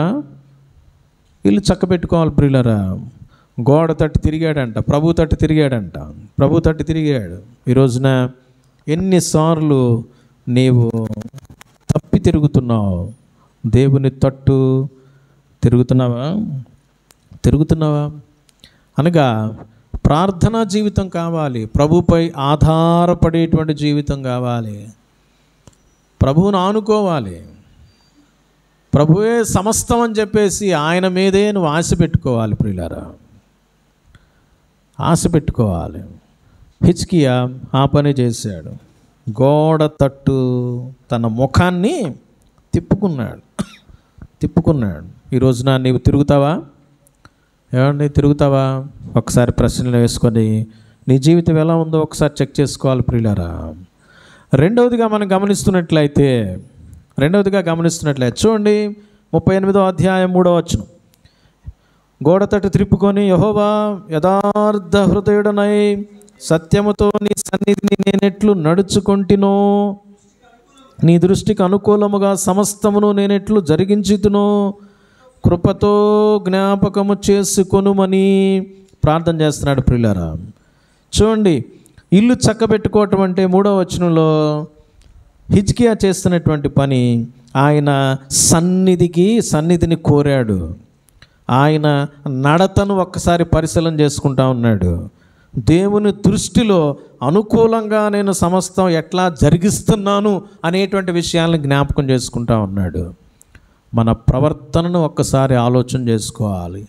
ఇల్లు చక్కబెట్టుకోవాలి ప్రియులరా. గోడ తట్టు తిరిగాడంట, ప్రభు తట్టు తిరిగాడు. ఈ రోజున ఎన్నిసార్లు నీవు తప్పి తిరుగుతున్నావు? దేవుని తట్టు తిరుగుతున్నావా? అనగా ప్రార్థనా జీవితం కావాలి, ప్రభుపై ఆధారపడేటువంటి జీవితం కావాలి, ప్రభువును ఆనుకోవాలి, ప్రభువే సమస్తం అని చెప్పేసి ఆయన మీదే నువ్వు ఆశ పెట్టుకోవాలి ప్రియులారా, ఆశ పెట్టుకోవాలి. హిజ్కియా ఆ పని చేశాడు. గోడ తట్టు తన ముఖాన్ని తిప్పుకున్నాడు. ఈ రోజున నీవు తిరుగుతావా? ఏమండి, తిరుగుతావా? ఒకసారి ప్రశ్నలు వేసుకొని నీ జీవితం ఎలా ఉందో ఒకసారి చెక్ చేసుకోవాలి ప్రియులారా. రెండవదిగా గమనిస్తున్నట్లయితే చూడండి 38వ అధ్యాయం 3వ వచనం. గోడ తట్టు త్రిప్పుకొని, యెహోవా యథార్థ హృదయుడనై సత్యముతో నీ సన్నిధిని నేనెట్లు నడుచుకొంటినో, నీ దృష్టికి అనుకూలముగా సమస్తమును నేనెట్లు జరిగించుతునో కృపతో జ్ఞాపకము చేసుకొనుమని ప్రార్థన చేస్తున్నాడు ప్రియులారా. చూడండి, ఇల్లు చక్కబెట్టుకోవటం అంటే 3వ వచనంలో హిజ్కియా చేస్తున్నటువంటి పని, ఆయన సన్నిధిని కోరాడు. ఆయన నడతను ఒక్కసారి పరిశీలన చేసుకుంటా ఉన్నాడు. దేవుని దృష్టిలో అనుకూలంగా నేను సమస్తం ఎట్లా జరిగిస్తున్నాను అనేటువంటి విషయాలను జ్ఞాపకం చేసుకుంటా ఉన్నాడు. మన ప్రవర్తనను ఒక్కసారి ఆలోచన చేసుకోవాలి,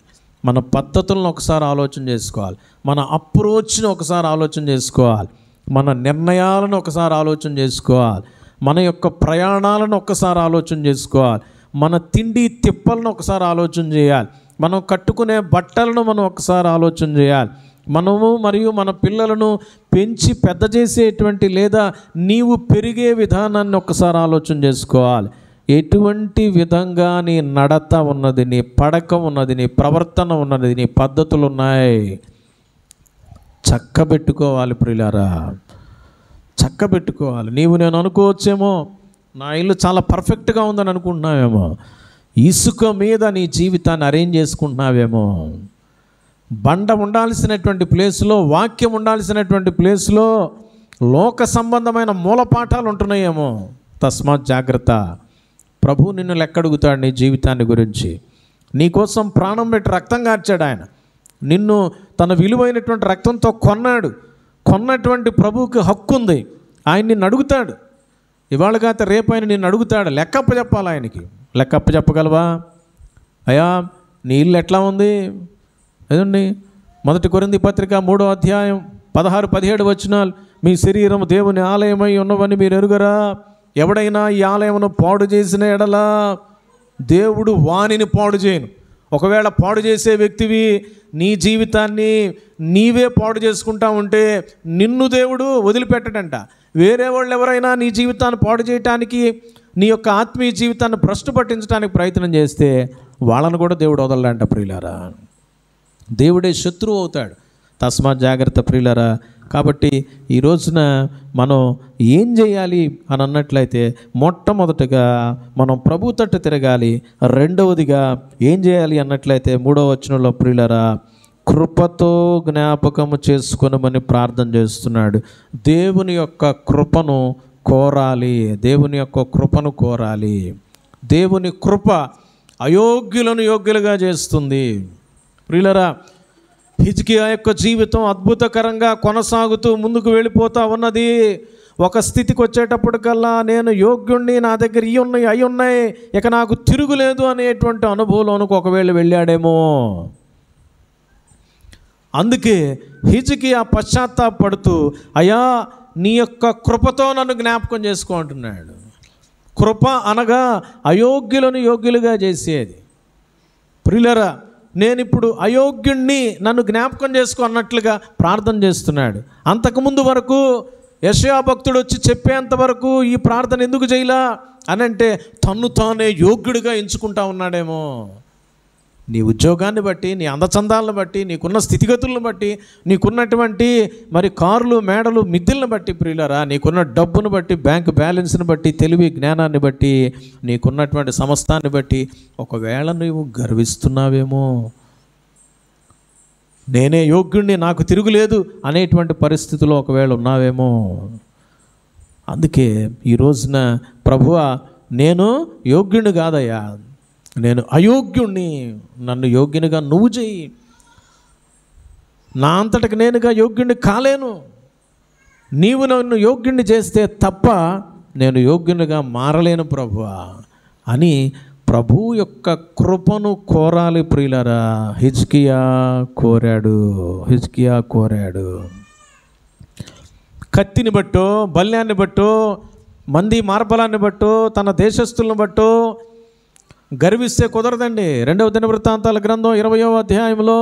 మన పద్ధతులను ఒకసారి ఆలోచన చేసుకోవాలి, మన అప్రోచ్ని ఒకసారి ఆలోచన చేసుకోవాలి, మన నిర్ణయాలను ఒకసారి ఆలోచన చేసుకోవాలి, మన యొక్క ప్రయాణాలను ఒకసారి ఆలోచన చేసుకోవాలి, మన తిండి తిప్పలను ఒకసారి ఆలోచన చేయాలి, మనం కట్టుకునే బట్టలను మనం ఒకసారి ఆలోచన చేయాలి, మనము మరియు మన పిల్లలను పెంచి పెద్ద చేసేటువంటి లేదా నీవు పెరిగే విధానాన్ని ఒకసారి ఆలోచన చేసుకోవాలి. ఎటువంటి విధంగా నీ నడత ఉన్నది, నీ పడక ఉన్నది, నీ ప్రవర్తన ఉన్నది, నీ పద్ధతులు ఉన్నాయి, చక్కబెట్టుకోవాలి ప్రియులారా, చక్కబెట్టుకోవాలి. నీవు నేను అనుకోవచ్చేమో నా ఇల్లు చాలా పర్ఫెక్ట్గా ఉందని అనుకుంటున్నావేమో, ఇసుక మీద నీ జీవితాన్ని అరేంజ్ చేసుకుంటున్నావేమో, బండ ఉండాల్సినటువంటి ప్లేస్లో, వాక్యం ఉండాల్సినటువంటి ప్లేస్లో లోక సంబంధమైన మూలపాఠాలు ఉంటున్నాయేమో. తస్మాత్ జాగ్రత్త. ప్రభు నిన్ను లెక్కడుగుతాడు నీ జీవితాన్ని గురించి. నీకోసం ప్రాణం పెట్టి రక్తం కార్చాడు ఆయన, నిన్ను తన విలువైనటువంటి రక్తంతో కొన్నటువంటి ప్రభువుకి హక్కు ఉంది. ఆయన నిన్ను అడుగుతాడు, ఇవాళ కాక రేపు ఆయన నిన్ను అడుగుతాడు. లెక్కప్ప చెప్పాలి ఆయనకి. లెక్కప్ప చెప్పగలవా? అయ్యా నీ ఇల్లు ఎట్లా ఉంది? ఏదండి 1 కొరింథీ పత్రిక 3వ అధ్యాయం 16-17 వచనాలు, మీ శరీరం దేవుని ఆలయమై ఉన్నవని మీరు ఎరుగరా? ఎవడైనా ఈ ఆలయమును పాడు చేసిన ఎడలా దేవుడు వానిని పాడు చేయను. ఒకవేళ పాడు చేసే వ్యక్తివి నీ జీవితాన్ని నీవే పాడు చేసుకుంటా ఉంటే నిన్ను దేవుడు వదిలిపెట్టడంట. వేరే వాళ్ళు ఎవరైనా నీ జీవితాన్ని పాడు చేయటానికి, నీ యొక్క ఆత్మీయ జీవితాన్ని భ్రష్టు పట్టించడానికి ప్రయత్నం చేస్తే వాళ్ళను కూడా దేవుడు వదలడంట ప్రియులారా. దేవుడే శత్రువు అవుతాడు. తస్మాత్ జాగ్రత్త ప్రియులారా. కాబట్టి ఈ రోజున మనం ఏం చేయాలి అని అన్నట్లయితే, మొట్టమొదటిగా మనం ప్రభు తట్టు తిరగాలి. రెండవదిగా ఏం చేయాలి అన్నట్లయితే 3వ వచనంలో ప్రియులారా, కృపతో జ్ఞాపకము చేసుకొనమని ప్రార్థన చేస్తున్నాడు. దేవుని యొక్క కృపను కోరాలి, దేవుని యొక్క కృపను కోరాలి. దేవుని కృప అయోగ్యులను యోగ్యులుగా చేస్తుంది ప్రియులారా. హిజ్కియా యొక్క జీవితం అద్భుతకరంగా కొనసాగుతూ ముందుకు వెళ్ళిపోతూ ఉన్నది. ఒక స్థితికి వచ్చేటప్పటికల్లా నేను యోగ్యుణ్ణి, నా దగ్గర ఇవి ఉన్నాయి అవి ఉన్నాయి, ఇక నాకు తిరుగులేదు అనేటువంటి అనుభవంలోనికి ఒకవేళ వెళ్ళాడేమో. అందుకే హిజ్కియా పశ్చాత్తాపడుతూ, అయ్యా నీ యొక్క కృపతో నన్ను జ్ఞాపకం చేసుకో అంటున్నాడు. కృప అనగా అయోగ్యులను యోగ్యులుగా చేసేది. ప్రియులారా, నేను ఇప్పుడు అయోగ్యుణ్ణి, నన్ను జ్ఞాపకం చేసుకో అన్నట్లుగా ప్రార్థన చేస్తున్నాడు. అంతకుముందు వరకు యెషయా భక్తుడు వచ్చి చెప్పేంత వరకు ఈ ప్రార్థన ఎందుకు చేయలా అని అంటే, తన్ను తానే యోగ్యుడిగా ఎంచుకుంటా ఉన్నాడేమో. నీ ఉద్యోగాన్ని బట్టి, నీ అందచందాలను బట్టి, నీకున్న స్థితిగతులను బట్టి, నీకున్నటువంటి మరి కార్లు మేడలు మిద్దెలను బట్టి ప్రియులారా, నీకున్న డబ్బును బట్టి, బ్యాంక్ బ్యాలెన్స్ని బట్టి, తెలివి జ్ఞానాన్ని బట్టి, నీకున్నటువంటి సమస్తాన్ని బట్టి ఒకవేళ నువ్వు గర్విస్తున్నావేమో. నేనే యోగ్యుణ్ణి, నాకు తిరుగులేదు అనేటువంటి పరిస్థితిలో ఒకవేళ ఉన్నావేమో. అందుకే ఈ రోజున ప్రభువా, నేను యోగ్యుణ్ణి కాదయ్యా, నేను అయోగ్యుణ్ణి, నన్ను యోగ్యునిగా నువ్వు చెయ్యి. నా అంతటికి నేనుగా యోగ్యుణ్ణి కాలేను, నీవు నన్ను యోగ్యుణ్ణి చేస్తే తప్ప నేను యోగ్యునిగా మారలేను ప్రభువా అని ప్రభు యొక్క కృపను కోరాలి ప్రియులారా. హిజ్కియా కోరాడు. కత్తిని బట్టో, బల్యాన్ని బట్టో, మంది మార్బలాన్ని బట్టో, తన దేశస్తులను బట్టో గర్విస్తే కుదరదండి. 2వ దినవృత్తాంతాల గ్రంథం 20వ అధ్యాయంలో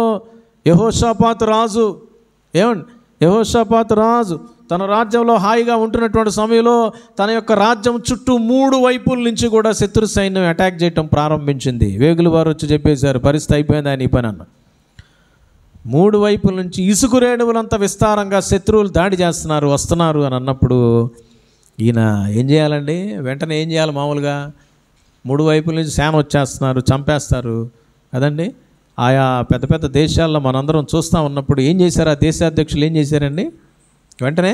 యెహోషాపాతు రాజు తన రాజ్యంలో హాయిగా ఉంటున్నటువంటి సమయంలో తన యొక్క రాజ్యం చుట్టూ 3 వైపుల నుంచి కూడా శత్రు సైన్యం అటాక్ చేయటం ప్రారంభించింది. వేగుల వారు వచ్చి చెప్పేశారు, పరిస్థితి అయిపోయింది ఆయన ఈ పని అన్న. 3 వైపుల నుంచి ఇసుక రేణువులంతా విస్తారంగా శత్రువులు దాడి వస్తున్నారు అని అన్నప్పుడు ఈయన ఏం చేయాలండి? వెంటనే ఏం చేయాలి? మామూలుగా 3 వైపుల నుంచి సేన వచ్చేస్తున్నారు, చంపేస్తారు కదండి. ఆయా పెద్ద పెద్ద దేశాల్లో మనందరం చూస్తూ ఉన్నప్పుడు ఏం చేశారు? ఆ దేశాధ్యక్షులు ఏం చేశారండి? వెంటనే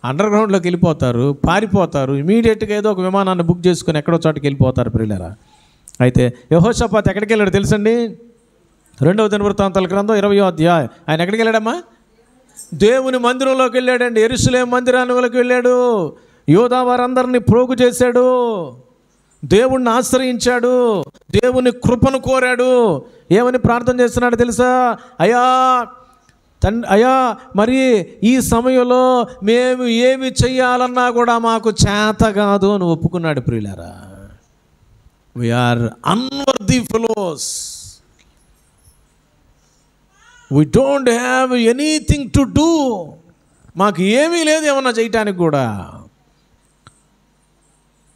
అండర్ గ్రౌండ్లోకి వెళ్ళిపోతారు, పారిపోతారు. ఇమీడియట్గా ఏదో ఒక విమానాన్ని బుక్ చేసుకొని ఎక్కడో చోటకి వెళ్ళిపోతారు ప్రియులారా. అయితే యెహోషాపాతు ఎక్కడికి వెళ్ళాడు తెలుసండి? 2వ దినవృత్తాంతాల గ్రంథం 20వ అధ్యాయం. ఆయన ఎక్కడికి వెళ్ళాడమ్మా? దేవుని మందిరంలోకి వెళ్ళాడండి. యెరూషలేము మందిరానికి వెళ్ళాడు. యూదా వారందరినీ ప్రోగు చేశాడు. దేవుణ్ణి ఆశ్రయించాడు. దేవుని కృపను కోరాడు. ఏమని ప్రార్థన చేస్తున్నాడు తెలుసా? అయ్యా మరి ఈ సమయంలో మేము ఏమి చెయ్యాలన్నా కూడా మాకు చేత కాదు అని ఒప్పుకున్నాడు. ప్రియులారా, we are unworthy fellows, we don't have anything to do. మాకు ఏమీ లేదు ఏమన్నా చేయటానికి కూడా.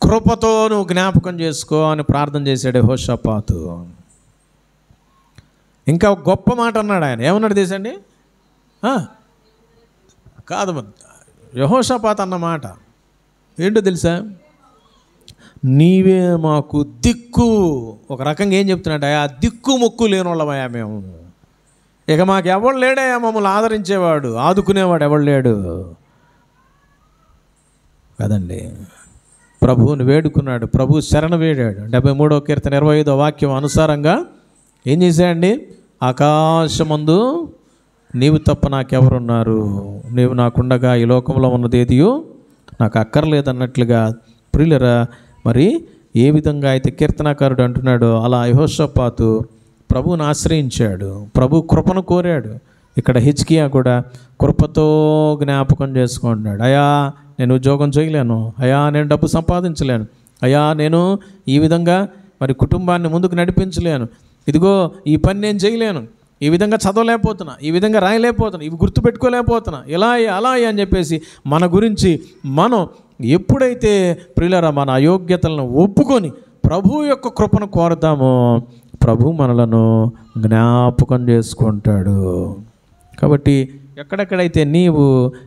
కృపతో నువ్వు జ్ఞాపకం చేసుకో అని ప్రార్థన చేశాడు యెహోషాపాతు. ఇంకా గొప్ప మాట అన్నాడు ఆయన. ఏమన్నాడు తెలుసండి? కాదు, యెహోషాపాతు అన్న మాట ఏంటో తెలుసా? నీవే మాకు దిక్కు. ఒక రకంగా ఏం చెప్తున్నాడు? ఆ దిక్కు ముక్కు లేని వాళ్ళమయ్యా మేము. ఇక మాకు ఎవడు లేడయ్యా మమ్మల్ని ఆదరించేవాడు, ఆదుకునేవాడు ఎవడు లేడు కదండి. ప్రభువుని వేడుకున్నాడు. ప్రభు శరణ వేడాడు. 73వ కీర్తన 25వ వాక్యం అనుసారంగా ఏం చేశాడండి? ఆకాశమందు నీవు తప్ప నాకెవరున్నారు, నీవు నాకుండగా ఈ లోకంలో ఉన్నది ఏదియో నాకు అక్కర్లేదన్నట్లుగా. ప్రియులరా, మరి ఏ విధంగా అయితే కీర్తనాకారుడు అంటున్నాడో అలా యెహోషాపాతు ప్రభువుని ఆశ్రయించాడు. ప్రభు కృపను కోరాడు. ఇక్కడ హిజ్కియా కూడా కృపతో జ్ఞాపకం చేసుకుంటున్నాడు. అయ్యా నేను ఉద్యోగం చేయలేను, అయ్యా నేను డబ్బు సంపాదించలేను, అయ్యా నేను ఈ విధంగా మరి కుటుంబాన్ని ముందుకు నడిపించలేను, ఇదిగో ఈ పని నేను చేయలేను, ఈ విధంగా చదవలేకపోతున్నా, ఈ విధంగా రాయలేకపోతున్నా, ఇవి గుర్తుపెట్టుకోలేకపోతున్నా, ఇలా అలా అని చెప్పేసి మన గురించి మనం ఎప్పుడైతే ప్రియులారా మన అయోగ్యతలను ఒప్పుకొని ప్రభు యొక్క కృపను కోరతామో ప్రభు మనలను జ్ఞాపకం చేసుకుంటాడు. కాబట్టి ఎక్కడెక్కడైతే నీవు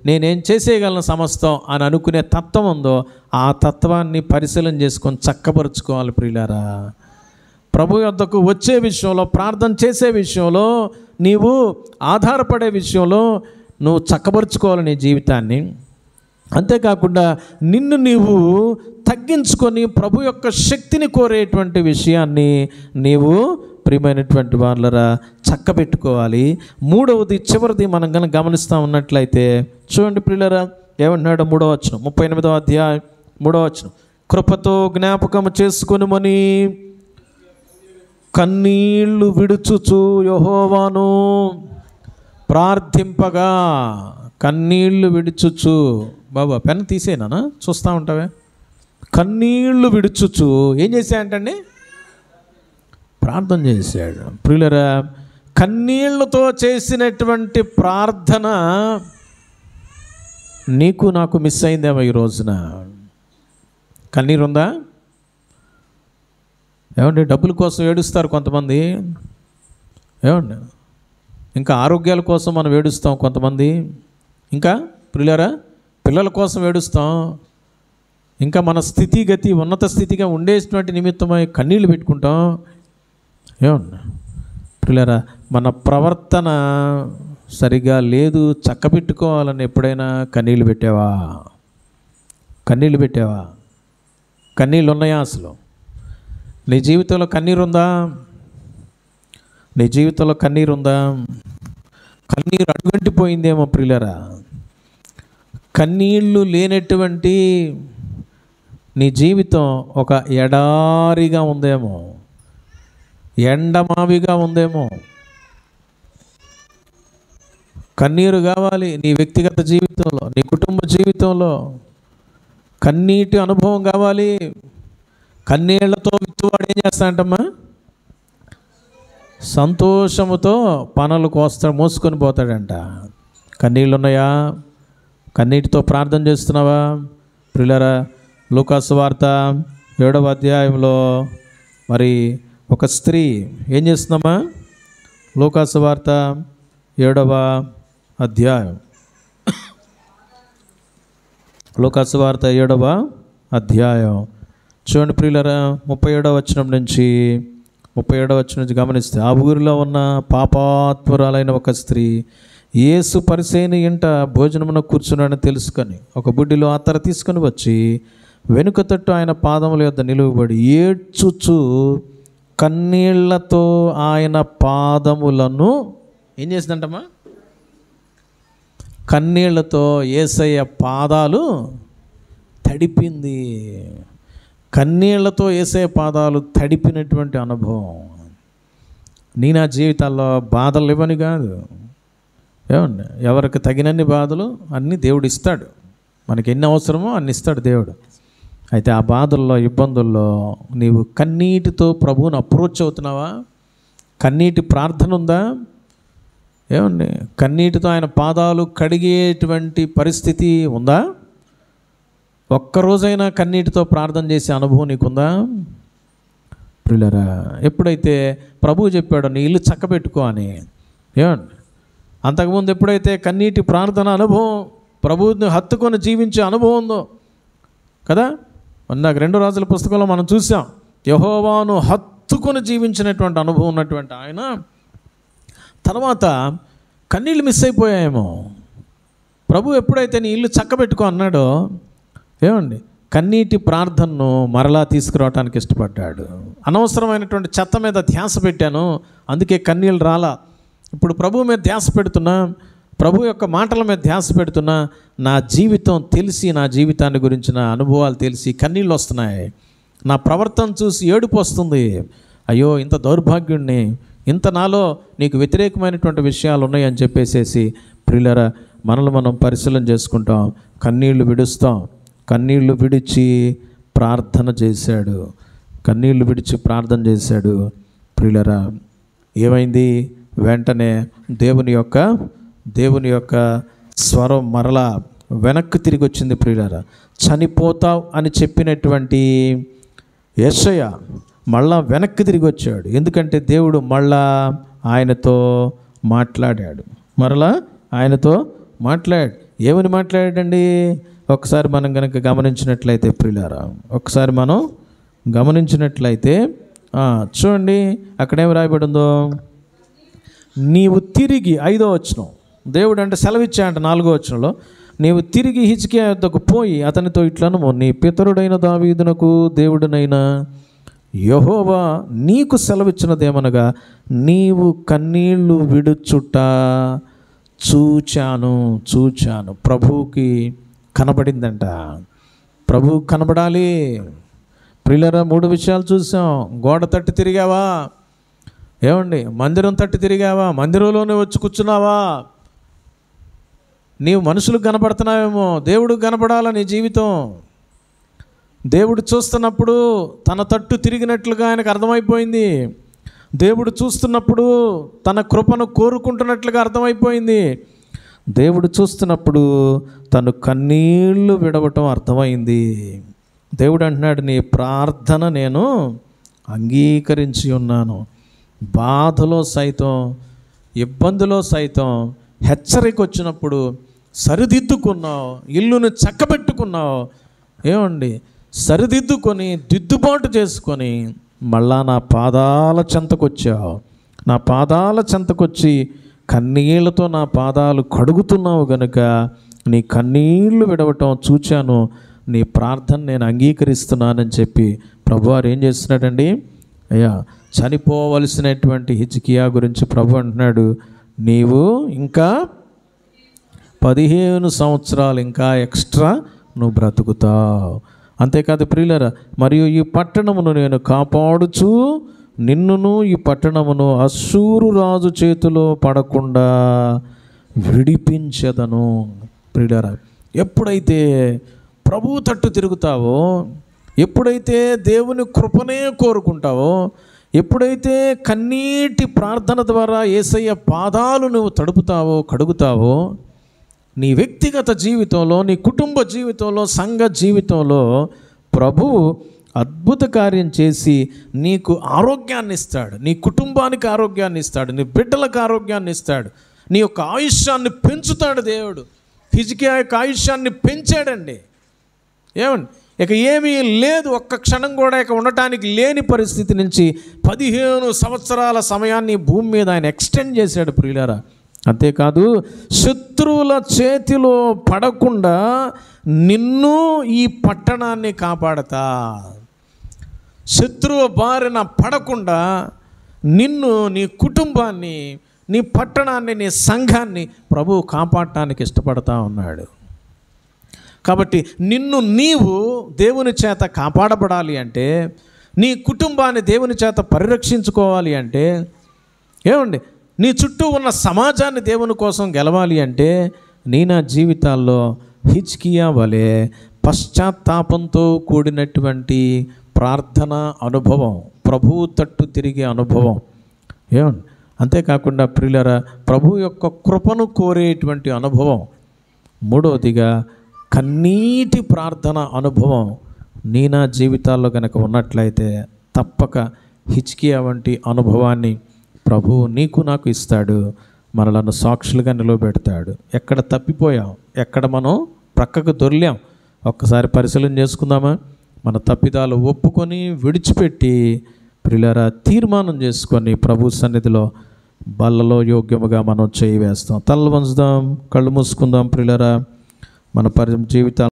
నేనేం చేసేయగలను సమస్తం అని అనుకునే తత్వం ఉందో ఆ తత్వాన్ని పరిశీలన చేసుకొని చక్కపరుచుకోవాలి. ప్రియులారా, ప్రభు యొద్దకు వచ్చే విషయంలో, ప్రార్థన చేసే విషయంలో, నీవు ఆధారపడే విషయంలో నువ్వు చక్కపరుచుకోవాలి నీ జీవితాన్ని. అంతేకాకుండా నిన్ను నీవు తగ్గించుకొని ప్రభు యొక్క శక్తిని కోరేటువంటి విషయాన్ని నీవు ప్రియమైనటువంటి వాళ్ళరా చక్కబెట్టుకోవాలి. మూడవది, చివరిది మనం కనుక గమనిస్తూ ఉన్నట్లయితే చూడండి ప్రియులరా, ఏమంటున్నాడు? 3వ వచనం, 38వ అధ్యాయం 3వ వచనం. కృపతో జ్ఞాపకం చేసుకొనుమని కన్నీళ్లు విడుచుచు యెహోవాను ప్రార్థింపగా. కన్నీళ్లు విడుచుచు, బాబా పెన్ తీసేనా చూస్తూ ఉంటావే. కన్నీళ్లు విడుచుచు ఏం చేశాడంటండి? ప్రార్థన చేశాడు. ప్రియులరా, కన్నీళ్లతో చేసినటువంటి ప్రార్థన నీకు నాకు మిస్ అయిందేమో ఈ రోజున. కన్నీరుందా? ఏమండి, డబ్బుల కోసం ఏడుస్తారు కొంతమంది, ఏమండి, ఇంకా ఆరోగ్యాల కోసం మనం ఏడుస్తాం కొంతమంది, ఇంకా ప్రియులారా పిల్లల కోసం ఏడుస్తాం, ఇంకా మన స్థితిగతి ఉన్నత స్థితిగా ఉండేటువంటి నిమిత్తమై కన్నీళ్ళు పెట్టుకుంటాం. ఏమన్నా ప్రియులారా, మన ప్రవర్తన సరిగా లేదు, చక్కబెట్టుకోవాలని ఎప్పుడైనా కన్నీళ్ళు పెట్టావా? కన్నీళ్ళు పెట్టావా? కన్నీళ్ళు ఉన్నాయా? అసలు నీ జీవితంలో కన్నీరుందా? నీ జీవితంలో కన్నీరుందా? కన్నీరు అడుగంటిపోయిందేమో ప్రియులారా. కన్నీళ్ళు లేనటువంటి నీ జీవితం ఒక ఎడారిగా ఉందేమో, ఎండమావిగా ఉందేమో. కన్నీరు కావాలి నీ వ్యక్తిగత జీవితంలో, నీ కుటుంబ జీవితంలో కన్నీటి అనుభవం కావాలి. కన్నీళ్లతో విత్తువాడు ఏం చేస్తాడంటమ్మా? సంతోషముతో పనులు మోసుకొని పోతాడంట. కన్నీళ్ళు ఉన్నాయా? కన్నీటితో ప్రార్థన చేస్తున్నావా? ప్రియులారా, లూకాసు వార్త 7వ అధ్యాయంలో మరి ఒక స్త్రీ ఏం చేస్తుందమ్మా? లూకాసు వార్త 7వ అధ్యాయం, లూకాసు వార్త 7వ అధ్యాయం చూడండి ప్రియులారా, 37వ వచనం నుంచి 37వ వచనం నుంచి గమనిస్తే, ఆ ఊరిలో ఉన్న పాపాత్మురాలైన ఒక స్త్రీ యేసు పరిసయ్యుని ఇంట భోజనమున కూర్చున్నాడని తెలుసుకొని ఒక బుడ్డిలో అత్తర తీసుకొని వచ్చి వెనుక తట్టు ఆయన పాదముల యొద్ద నిలువబడి ఏడ్చుచు కన్నీళ్లతో ఆయన పాదములను ఏం చేసిందంటమ్మా? కన్నీళ్లతో యేసయ్య పాదాలు తడిపింది. కన్నీళ్లతో యేసయ్య పాదాలు తడిపినటువంటి అనుభవం. నా జీవితాల్లో బాధలు ఇవ్వని కాదు, ఏమండి, ఎవరికి తగినన్ని బాధలు అన్నీ దేవుడు ఇస్తాడు. మనకి ఎన్ని అవసరమో అన్ని ఇస్తాడు దేవుడు. అయితే ఆ బాధల్లో, ఇబ్బందుల్లో నీవు కన్నీటితో ప్రభువుని అప్రోచ్ అవుతున్నావా? కన్నీటి ప్రార్థన ఉందా? ఏమండి, కన్నీటితో ఆయన పాదాలు కడిగేటువంటి పరిస్థితి ఉందా? ఒక్కరోజైనా కన్నీటితో ప్రార్థన చేసే అనుభవం నీకుందా? ప్రియులారా, ఎప్పుడైతే ప్రభువు చెప్పాడో నీ ఇల్లు చక్కబెట్టుకో అని, ఏమండి, అంతకుముందు ఎప్పుడైతే కన్నీటి ప్రార్థన అనుభవం, ప్రభువుని హత్తుకొని జీవించే అనుభవం ఉందో కదా, నాకు 2 రాజుల పుస్తకంలో మనం చూసాం. యెహోవాను హత్తుకొని జీవించినటువంటి అనుభవం ఉన్నటువంటి ఆయన తర్వాత కన్నీళ్ళు మిస్ అయిపోయాయేమో. ప్రభు ఎప్పుడైతే నీ ఇల్లు చక్కబెట్టుకో అన్నాడో, ఏమండి, కన్నీటి ప్రార్థనను మరలా తీసుకురావడానికి ఇష్టపడ్డాడు. అనవసరమైనటువంటి చెత్త మీద ధ్యాస పెట్టాను, అందుకే కన్నీళ్ళు రాలా. ఇప్పుడు ప్రభు మీద ధ్యాస పెడుతున్నా, ప్రభు యొక్క మాటల మీద ధ్యాస పెడుతున్నా, నా జీవితం తెలిసి, నా జీవితాన్ని గురించిన అనుభవాలు తెలిసి కన్నీళ్ళు వస్తున్నాయి. నా ప్రవర్తన చూసి ఏడుపు వస్తుంది. అయ్యో, ఇంత దౌర్భాగ్యుణ్ణి, ఇంత నాలో నీకు వ్యతిరేకమైనటువంటి విషయాలు ఉన్నాయని చెప్పేసేసి ప్రియులారా, మనల్ని మనం పరిశీలన చేసుకుంటాం, కన్నీళ్లు విడుస్తాం. కన్నీళ్లు విడిచి ప్రార్థన చేశాడు. కన్నీళ్లు విడిచి ప్రార్థన చేశాడు. ప్రియులారా, ఏమైంది? వెంటనే దేవుని యొక్క స్వరం మరలా వెనక్కి తిరిగి వచ్చింది. ప్రియులారా, చనిపోతావు అని చెప్పినటువంటి యేషయ్య మళ్ళా వెనక్కి తిరిగి వచ్చాడు. ఎందుకంటే దేవుడు మళ్ళా ఆయనతో మాట్లాడాడు. మరలా ఆయనతో ఏమని మాట్లాడాడండి? ఒకసారి మనం కనుక గమనించినట్లయితే ప్రియులారా, ఒకసారి మనం గమనించినట్లయితే చూడండి, అక్కడేమి రాయబడిందో, నీవు తిరిగి 5వ వచనం, దేవుడు అంటే సెలవిచ్చాయంట 4వ వచనంలో, నీవు తిరిగి హిజ్కియా యొద్దకు పోయి అతనితో ఇట్లనము, నీ పితరుడైన దావీదునకు దేవుడనైన యెహోవా నీకు సెలవిచ్చినదేమనగా, నీవు కన్నీళ్లు విడుచుట చూచాను. ప్రభువుకి కనబడిందంట. ప్రభువు కనబడాలి. ప్రియులారా, 3 విషయాలు చూసాం. గోడ తట్టి తిరిగావా? ఏమండి, మందిరం తట్టి తిరిగావా? మందిరంలోనే వచ్చి కూర్చున్నావా? నీవు మనుషులకు కనపడుతున్నావేమో, దేవుడికి కనపడాల నీ జీవితం. దేవుడు చూస్తున్నప్పుడు తన తట్టు తిరిగినట్లుగా ఆయనకు అర్థమైపోయింది. దేవుడు చూస్తున్నప్పుడు తన కృపను కోరుకుంటున్నట్లుగా అర్థమైపోయింది. దేవుడు చూస్తున్నప్పుడు తను కన్నీళ్లు విడవటం అర్థమైంది. దేవుడు అంటున్నాడు, నీ ప్రార్థన నేను అంగీకరించి ఉన్నాను. బాధలో సైతం, ఇబ్బందిలో సైతం, హెచ్చరిక వచ్చినప్పుడు సరిదిద్దుకున్నావు, ఇల్లును చక్కబెట్టుకున్నావు, ఏమండి, సరిదిద్దుకొని దిద్దుబాటు చేసుకొని మళ్ళా నా పాదాల చెంతకొచ్చావు. నా పాదాల చెంతకొచ్చి కన్నీళ్లతో నా పాదాలు కడుగుతున్నావు గనుక నీ కన్నీళ్లు విడవటం చూచాను, నీ ప్రార్థన నేను అంగీకరిస్తున్నానని చెప్పి ప్రభువారు ఏం చేస్తున్నాడండి? అయ్యా, చనిపోవలసినటువంటి హిజ్కియా గురించి ప్రభు అంటున్నాడు, నీవు ఇంకా 15 సంవత్సరాలు ఇంకా ఎక్స్ట్రా నువ్వు బ్రతుకుతావు. అంతేకాదు ప్రియులారా, మరియు ఈ పట్టణమును నేను కాపాడుచు నిన్నును ఈ పట్టణమును అశ్షూరు రాజు చేతిలో పడకుండా విడిపించెదను. ప్రియులారా, ఎప్పుడైతే ప్రభువు తట్టు తిరుగుతావో, ఎప్పుడైతే దేవుని కృపనే కోరుకుంటావో, ఎప్పుడైతే కన్నీటి ప్రార్థన ద్వారా యేసయ్య పాదాలు నువ్వు తడుపుతావో, కడుగుతావో, నీ వ్యక్తిగత జీవితంలో, నీ కుటుంబ జీవితంలో, సంఘ జీవితంలో ప్రభువు అద్భుత కార్యం చేసి నీకు ఆరోగ్యాన్ని ఇస్తాడు, నీ కుటుంబానికి ఆరోగ్యాన్ని ఇస్తాడు, నీ బిడ్డలకు ఆరోగ్యాన్ని ఇస్తాడు, నీ యొక్క ఆయుష్యాన్ని పెంచుతాడు. దేవుడు హిజ్కియా యొక్క ఆయుష్యాన్ని పెంచాడండి. ఏమండి, ఇక ఏమీ లేదు, ఒక్క క్షణం కూడా ఇక ఉండటానికి లేని పరిస్థితి నుంచి 15 సంవత్సరాల సమయాన్ని భూమి మీద ఆయన ఎక్స్టెండ్ చేశాడు. ప్రియులారా, అంతేకాదు శత్రువుల చేతిలో పడకుండా నిన్ను ఈ పట్టణాన్ని కాపాడతా. శత్రువు బారిన పడకుండా నిన్ను, నీ కుటుంబాన్ని, నీ పట్టణాన్ని, నీ సంఘాన్ని ప్రభువు కాపాడటానికి ఇష్టపడతా ఉన్నాడు. కాబట్టి నిన్ను నీవు దేవుని చేత కాపాడబడాలి అంటే, నీ కుటుంబాన్ని దేవుని చేత పరిరక్షించుకోవాలి అంటే, ఏమండి, నీ చుట్టూ ఉన్న సమాజాన్ని దేవుని కోసం గెలవాలి అంటే, నా జీవితాల్లో హిజ్కియా వలె పశ్చాత్తాపంతో కూడినటువంటి ప్రార్థన అనుభవం, ప్రభువు తట్టు తిరిగే అనుభవం. ఏమండి, అంతేకాకుండా ప్రియులారా, ప్రభు యొక్క కృపను కోరేటువంటి అనుభవం. మూడవదిగా కన్నీటి ప్రార్థన అనుభవం నా జీవితాల్లో కనుక ఉన్నట్లయితే తప్పక హిజ్కియా వంటి అనుభవాన్ని ప్రభువు నీకు నాకు ఇస్తాడు. మనలను సాక్షులుగా నిలవబెడతాడు. ఎక్కడ తప్పిపోయాం, ఎక్కడ మనం ప్రక్కకు దొర్లాం, ఒక్కసారి పరిశీలన చేసుకుందామా? మన తప్పిదాలు ఒప్పుకొని విడిచిపెట్టి ప్రియులారా తీర్మానం చేసుకొని ప్రభు సన్నిధిలో బల్లలో యోగ్యముగా మనం చేయి వేస్తాం. తలలు వంచుదాం, కళ్ళు మూసుకుందాం. ప్రియులారా, మన జీవితాలు